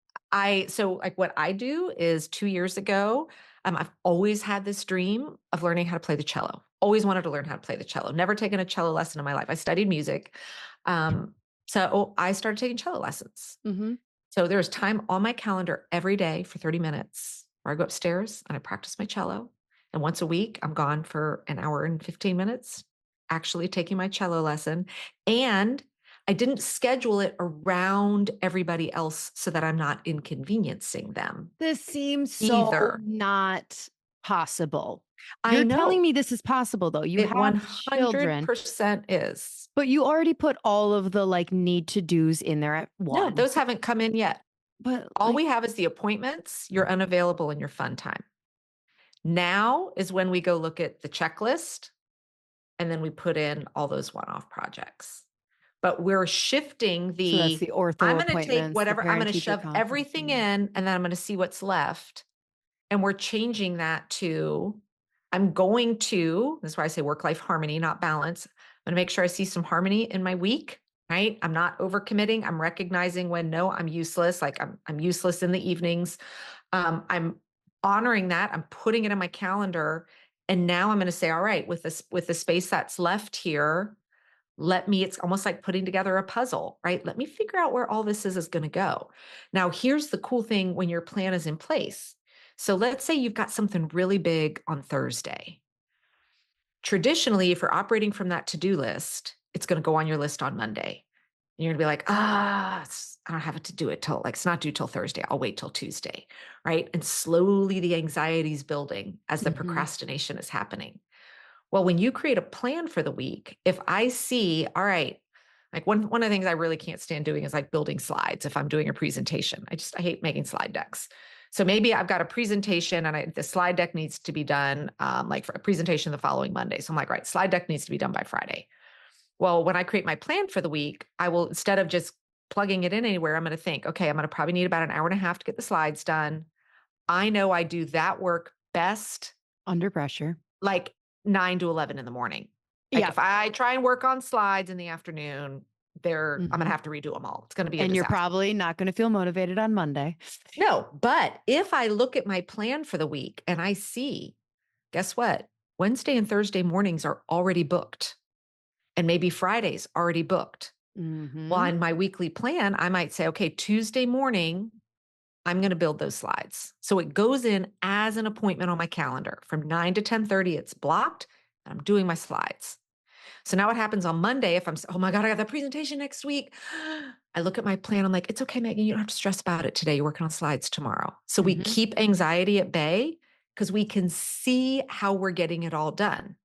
so like what I do is 2 years ago, I've always had this dream of learning how to play the cello. Always wanted to learn how to play the cello. Never taken a cello lesson in my life. I studied music. Um, so I started taking cello lessons. Mhm. So there's time on my calendar every day for 30 minutes where I go upstairs and I practice my cello. And once a week, I'm gone for an hour and 15 minutes, actually taking my cello lesson. And I didn't schedule it around everybody else so that I'm not inconveniencing them This seems so either. not possible. I You're telling know me this is possible, though. You it have children, 100% is. but you already put all of the, like, need to do's in there at No, those once. haven't come in yet. But, All like we have is the appointments, you're unavailable in your fun time. Now is when we go look at the checklist and then we put in all those one-off projects. But we're shifting so that's the I'm ortho going to take appointments, the whatever, I'm going to parent-teacher shove everything conferences. in and then I'm going to see what's left. And we're changing that to, I'm going to, this is why I say work-life harmony, not balance. I'm going to make sure I see some harmony in my week, right? I'm not overcommitting. I'm recognizing when, no, I'm useless. Like I'm useless in the evenings. I'm honoring that. I'm putting it in my calendar. And now I'm going to say, all right, with the space that's left here, it's almost like putting together a puzzle, right? Let me figure out where all this is going to go. Now, here's the cool thing when your plan is in place. So let's say you've got something really big on Thursday. Traditionally, if you're operating from that to-do list, it's going to go on your list on Monday. And you're gonna be like, I don't have it to do it till like it's not due till Thursday. I'll wait till Tuesday. Right. And slowly the anxiety is building as the Mhm. procrastination is happening. Well, when you create a plan for the week, if I see, all right, like one of the things I really can't stand doing is like building slides if I'm doing a presentation. I hate making slide decks. So maybe I've got a presentation and the slide deck needs to be done like for a presentation the following Monday. So I'm like, right, slide deck needs to be done by Friday. Well, when I create my plan for the week, I will, instead of just plugging it in anywhere, I'm going to think, okay, I'm going to probably need about an hour and a half to get the slides done. I know I do that work best Under pressure. like 9 to 11 in the morning. Like Yeah. if I try and work on slides in the afternoon, I'm going to Mhm. have to redo them all. It's going to be a And you're disaster. probably not gonna feel motivated on Monday. No, but if I look at my plan for the week and I see, guess what? Wednesday and Thursday mornings are already booked, and maybe Friday's already booked. Well, Mhm. in my weekly plan, I might say, okay, Tuesday morning, I'm going to build those slides. So it goes in as an appointment on my calendar from 9 to 10:30. It's blocked. And I'm doing my slides. So now what happens on Monday, if oh my God, I got that presentation next week. I look at my plan. I'm like, it's okay, Megan. You don't have to stress about it today. You're working on slides tomorrow. So we Mhm. keep anxiety at bay because we can see how we're getting it all done.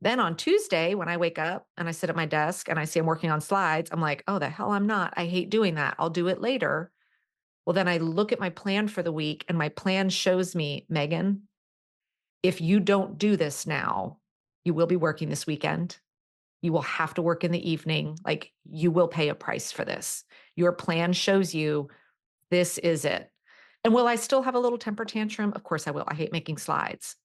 Then on Tuesday, when I wake up and I sit at my desk and I see I'm working on slides, I'm like, oh, the hell I'm not. I hate doing that. I'll do it later. Well, then I look at my plan for the week and my plan shows me, Megan, if you don't do this now, you will be working this weekend. You will have to work in the evening. Like, you will pay a price for this. Your plan shows you this is it. And will I still have a little temper tantrum? Of course I will. I hate making slides,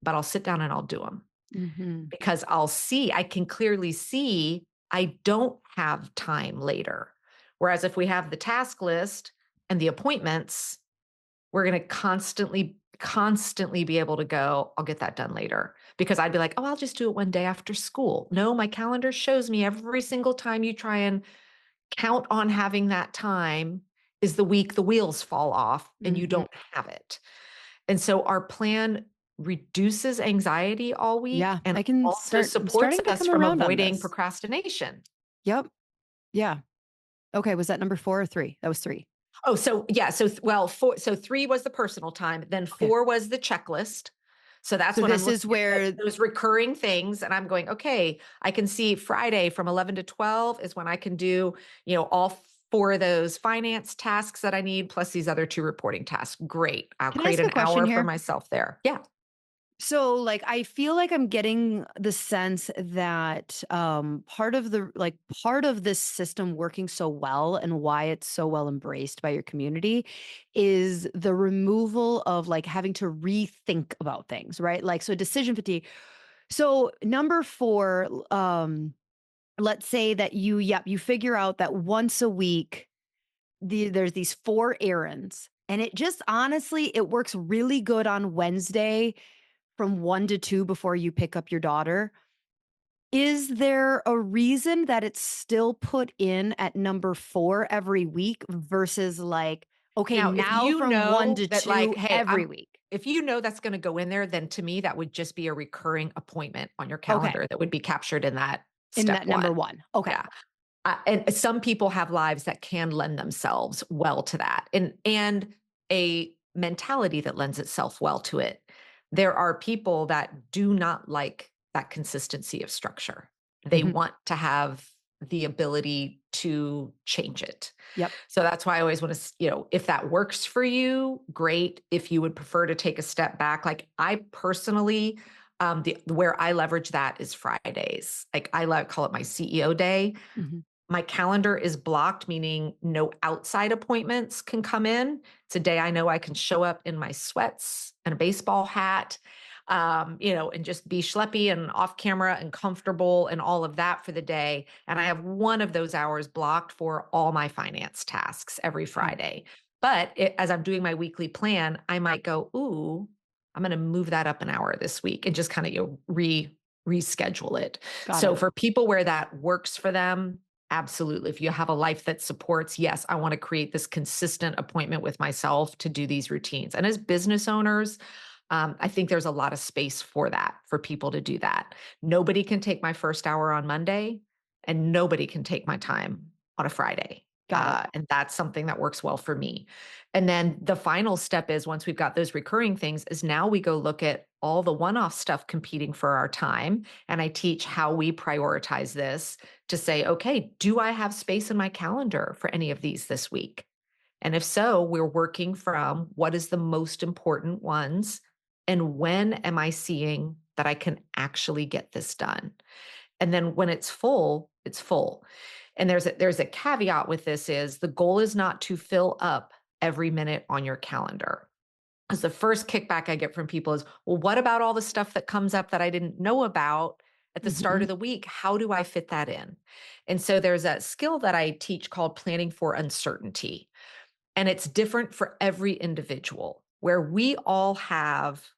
but I'll sit down and I'll do them Mhm. because I can clearly see I don't have time later. Whereas if we have the task list and the appointments, we're going to constantly be able to go, I'll get that done later. Because I'd be like, oh, I'll just do it one day after school. No, my calendar shows me every single time you try and count on having that time is the week the wheels fall off and you Mhm. don't have it. And so our plan reduces anxiety all week Yeah, and also I'm supports starting to us come from around on avoiding this. procrastination. Yep. Yeah. Okay, was that number 4 or 3? That was 3. Oh, so yeah, so 3 was the personal time, then Okay. 4 was the checklist. So that's So when I'm this is looking at where those recurring things and I'm going, okay, I can see Friday from 11 to 12 is when I can do, all 4 of those finance tasks that I need plus these other 2 reporting tasks. Great. I'll can I create ask a an question hour for here? myself there. Yeah. So, like, I feel like I'm getting the sense that part of this system working so well and why it's so well embraced by your community is the removal of like having to rethink about things, right? Like, so decision fatigue. So, number 4, let's say that you figure out that once a week there's these 4 errands, and it just honestly it works really good on Wednesday from 1 to 2 before you pick up your daughter. Is there a reason that it's still put in at number 4 every week versus like, okay, Now, if now you from 1 know to that like, 2 hey, every week? if you know that's going to go in there, then to me, that would just be a recurring appointment on your Okay, calendar that would be captured in that in step that one. number 1. Okay. Yeah. And some people have lives that can lend themselves well to that and a mentality that lends itself well to it. There are people that do not like that consistency of structure. They Mhm. want to have the ability to change it. Yep. So that's why I always want to, if that works for you, great. If you would prefer to take a step back, like I personally, where I leverage that is Fridays. Like call it my CEO day. Mhm. My calendar is blocked, meaning no outside appointments can come in. It's a day I know I can show up in my sweats and a baseball hat, and just be schleppy and off camera and comfortable and all of that for the day. And I have one of those hours blocked for all my finance tasks every Okay. Friday. But as I'm doing my weekly plan, I might go, ooh, I'm going to move that up an hour this week and just kind of reschedule it. Got So it. for people where that works for them, absolutely. If you have a life that supports, yes, I want to create this consistent appointment with myself to do these routines. And as business owners, I think there's a lot of space for that, for people to do that. Nobody can take my first hour on Monday, and nobody can take my time on a Friday. Got it. And that's something that works well for me. And then the final step is once we've got those recurring things, is now we go look at all the one off stuff competing for our time. And I teach how we prioritize this to say, okay, do I have space in my calendar for any of these this week? And if so, we're working from what is the most important ones and when am I seeing that I can actually get this done? And then when it's full, it's full. And there's a caveat with this is the goal is not to fill up every minute on your calendar. Because the first kickback I get from people is, well, what about all the stuff that comes up that I didn't know about at the start Mhm. of the week? How do I fit that in? And so there's a skill that I teach called planning for uncertainty. And it's different for every individual, where we all have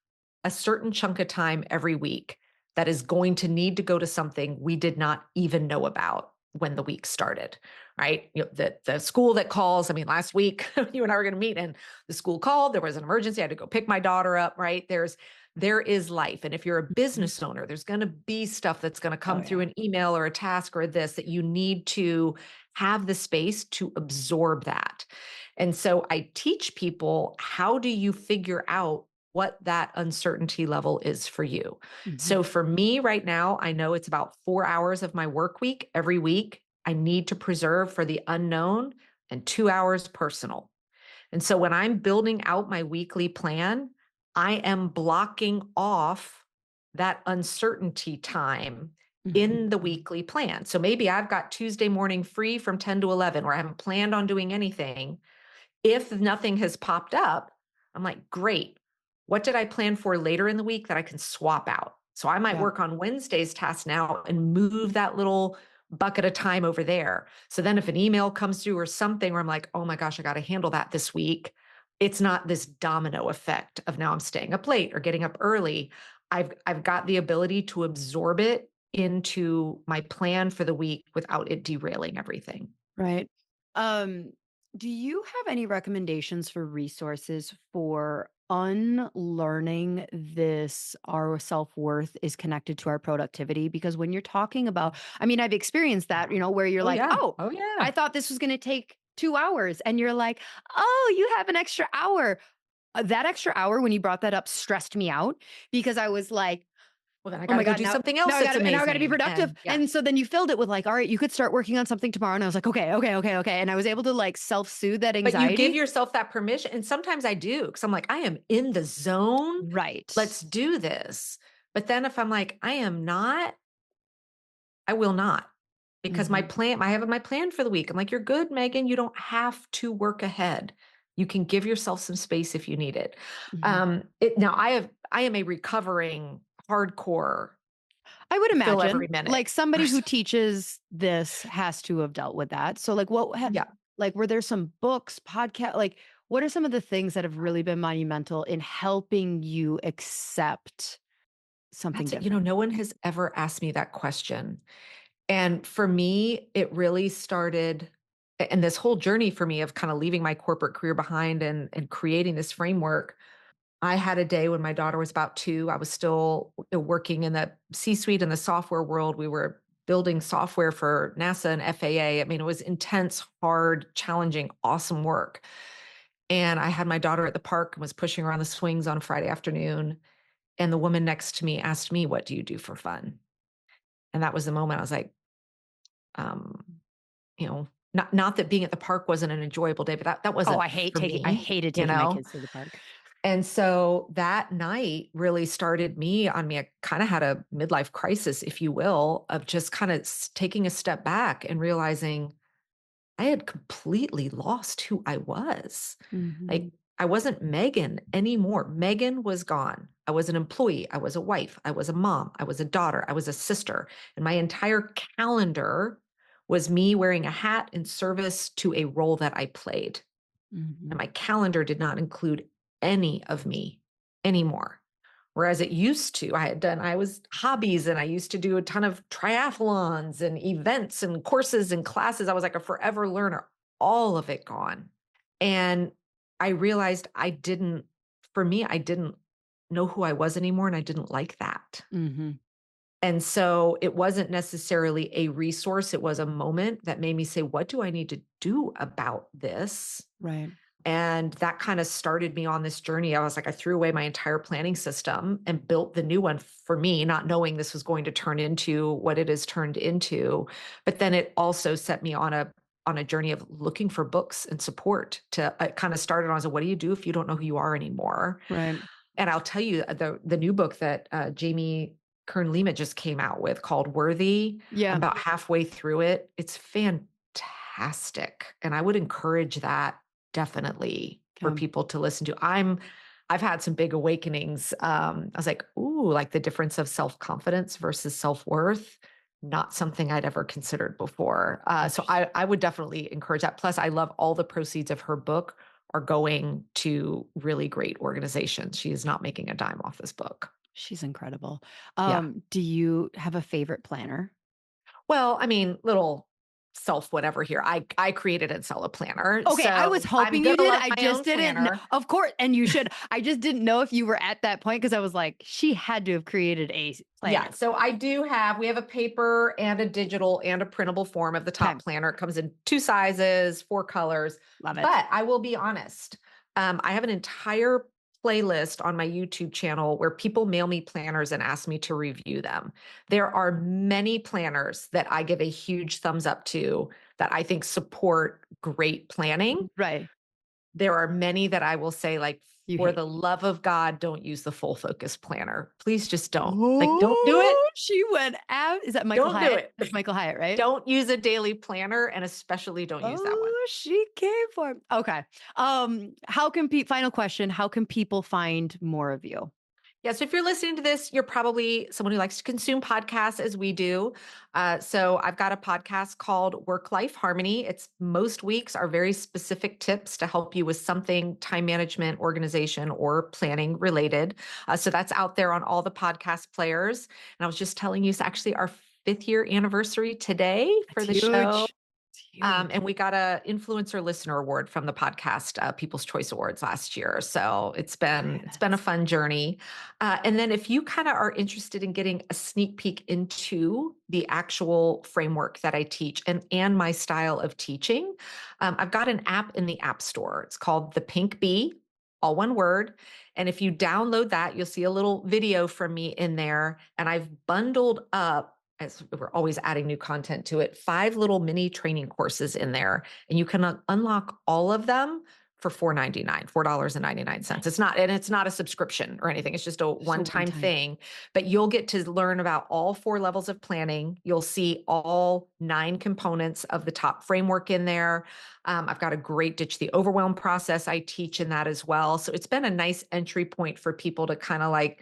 a certain chunk of time every week that is going to need to go to something we did not even know about when the week started, right? The school that calls, I mean, last week you and I were going to meet and the school called, there was an emergency, I had to go pick my daughter up, right? there is life. And if you're a business owner, there's going to be stuff that's going to Oh, come through yeah. an email or a task or this that you need to have the space to absorb that. And so I teach people, how do you figure out what that uncertainty level is for you? Mhm. So for me right now, I know it's about 4 hours of my work week every week I need to preserve for the unknown and 2 hours personal. And so when I'm building out my weekly plan, I am blocking off that uncertainty time Mhm. in the weekly plan. So maybe I've got Tuesday morning free from 10 to 11 where I haven't planned on doing anything. If nothing has popped up, I'm like, great. What did I plan for later in the week that I can swap out? So I might Yeah. work on Wednesday's task now and move that little bucket of time over there. So then if an email comes through or something where I'm like, oh my gosh, I got to handle that this week, it's not this domino effect of now I'm staying up late or getting up early. I've got the ability to absorb it into my plan for the week without it derailing everything. Right. Um, do you have any recommendations for resources for unlearning this our self-worth is connected to our productivity? Because when you're talking about, I mean, I've experienced that, where you're Oh like, yeah. oh, Oh yeah. I thought this was going to take 2 hours. And you're like, oh, you have an extra hour. That extra hour when you brought that up stressed me out because I was like, Well, then I oh got to my go God, do now something now else I that's gotta now I gotta be amazing. productive. And yeah, And so then you filled it with like, all right, you could start working on something tomorrow. And I was like, okay, okay, okay, okay. And I was able to like self-soothe that but you give anxiety. yourself that permission. And sometimes I do because I'm like, I am in the zone. Right. Let's do this. But then if I'm like, I am not, I will not because my Mhm. plan, I have my plan for the week. I'm like, you're good, Megan. You don't have to work ahead. You can give yourself some space if you need it. Mhm. Now I am a recovering hardcore I would fill imagine every minute like somebody who person. teaches this has to have dealt with that. So like Yeah. like were there some books, podcast, like what are some of the things that have really been monumental in helping you accept something That's it. different? No one has ever asked me that question. And for me, it really started and this whole journey for me of kind of leaving my corporate career behind and creating this framework. I had a day when my daughter was about 2. I was still working in the C-suite in the software world. We were building software for NASA and FAA. I mean, it was intense, hard, challenging, awesome work. And I had my daughter at the park and was pushing her on the swings on a Friday afternoon. And the woman next to me asked me, "What do you do for fun?" And that was the moment I was like, um, not that being at the park wasn't an enjoyable day, but that Oh, wasn't for I me, hated you taking my know? kids to the park. And so that night really started me on me. I kind of had a midlife crisis, if you will, of just kind of taking a step back and realizing I had completely lost who I was. Like, Mhm. I wasn't Megan anymore. Megan was gone. I was an employee. I was a wife. I was a mom. I was a daughter. I was a sister. And my entire calendar was me wearing a hat in service to a role that I played. And Mhm. my calendar did not include any of me anymore. Whereas it used to, I was hobbies and I used to do a ton of triathlons and events and courses and classes. I was like a forever learner, all of it gone. And I realized for me, I didn't know who I was anymore. And I didn't like that. Mhm. And so it wasn't necessarily a resource. It was a moment that made me say, what do I need to do about this? Right. And that kind of started me on this journey. I was like, I threw away my entire planning system and built the new one for me, not knowing this was going to turn into what it has turned into. But then it also set me on a journey of looking for books and support to kind of started on as a, what do you do if you don't know who you are anymore? Right. And I'll tell you the new book that Jamie Kern Lima just came out with called Worthy. I'm Yeah. about halfway through it. It's fantastic. And I would encourage that definitely for Okay. people to listen to. I've had some big awakenings. I was like, ooh, like the difference of self-confidence versus self-worth. Not something I'd ever considered before. So Interesting. I would definitely encourage that. Plus, I love all the proceeds of her book are going to really great organizations. She is not making a dime off this book. She's incredible. Yeah. Do you have a favorite planner? Well, I mean, little self whatever here. I created and sell a planner. Okay, I was So I'm hoping you gonna did. love I my own just didn't know. planner. Of course, and you should. I just didn't know if you were at that point because I was like, she had to have created a Yeah, planner. so we have a paper and a digital and a printable form of the Okay, top planner. It comes in 2 sizes, 4 colors. love it. But I will be honest, I have an entire playlist on my YouTube channel where people mail me planners and ask me to review them. There are many planners that I give a huge thumbs up to that I think support great planning. Right. There are many that I will say, like, You for hate. the love of God, don't use the full focus planner. Please just don't. Like, don't do it. Oh, she went out. Is that Michael Don't do Hyatt? it. That's Michael Hyatt, right? Don't use a daily planner, and especially don't use that one. Oh, she came for him. Okay. How can final question, how can people find more of you? Yeah, so if you're listening to this, you're probably someone who likes to consume podcasts as we do. So I've got a podcast called Work Life Harmony. It's most weeks are very specific tips to help you with something time management, organization, or planning related. So that's out there on all the podcast players. And I was just telling you, it's actually our 5th-year anniversary today That's for the show. huge. It's huge. And we got a influencer listener award from the podcast People's Choice Awards last year. So it's been a fun journey. And then if you kind of are interested in getting a sneak peek into the actual framework that I teach and my style of teaching, I've got an app in the App Store. It's called The Pink Bee, all one word. And if you download that, you'll see a little video from me in there. And I've bundled up, as we're always adding new content to it, 5 little mini training courses in there, and you can unlock all of them for $4.99. It's not a subscription or anything. It's just a So one one-time time. thing, but you'll get to learn about all 4 levels of planning. You'll see all 9 components of the top framework in there. I've got a great Ditch the Overwhelm process I teach in that as well. So it's been a nice entry point for people to kind of like,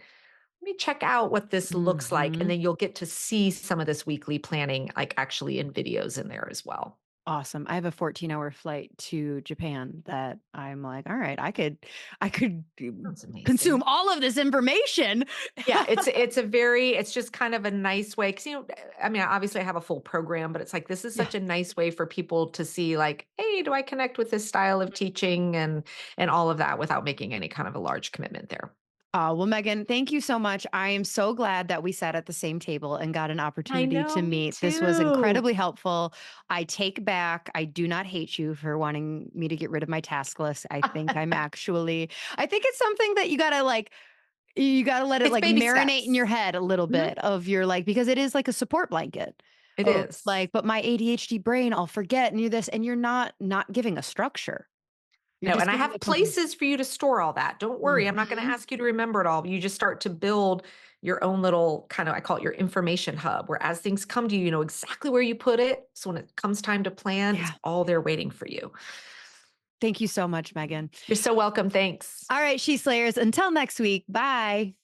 let me check out what this looks like. And Mhm. then you'll get to see some of this weekly planning, like actually in videos in there as well. Awesome. I have a 14-hour flight to Japan that I'm like, all right, I could That's amazing. consume all of this information. Yeah, it's just kind of a nice way. Cause I mean, obviously I have a full program, but it's like, this is Yeah. such a nice way for people to see like, hey, do I connect with this style of teaching and all of that without making any kind of a large commitment there. Well, Megan, thank you so much. I am so glad that we sat at the same table and got an I opportunity to know, me meet. This was too. incredibly helpful. I take back, I do not hate you for wanting me to get rid of my task list. I think it's something that you gotta let it It's like baby marinate in steps. your head a little Mhm. bit of your because it is like a support blanket It of is. but my ADHD brain, I'll forget and you this, and you're not giving a structure. You're No, just and I giving have a company. places for you to store all that. Don't worry. I'm not going to Mhm. ask you to remember it all. You just start to build your own little kind of, I call it your information hub, where as things come to you, you know exactly where you put it. So when it comes time to plan, it's Yeah. all there waiting for you. Thank you so much, Megan. You're so welcome. Thanks. All right, She Slayers. Until next week. Bye.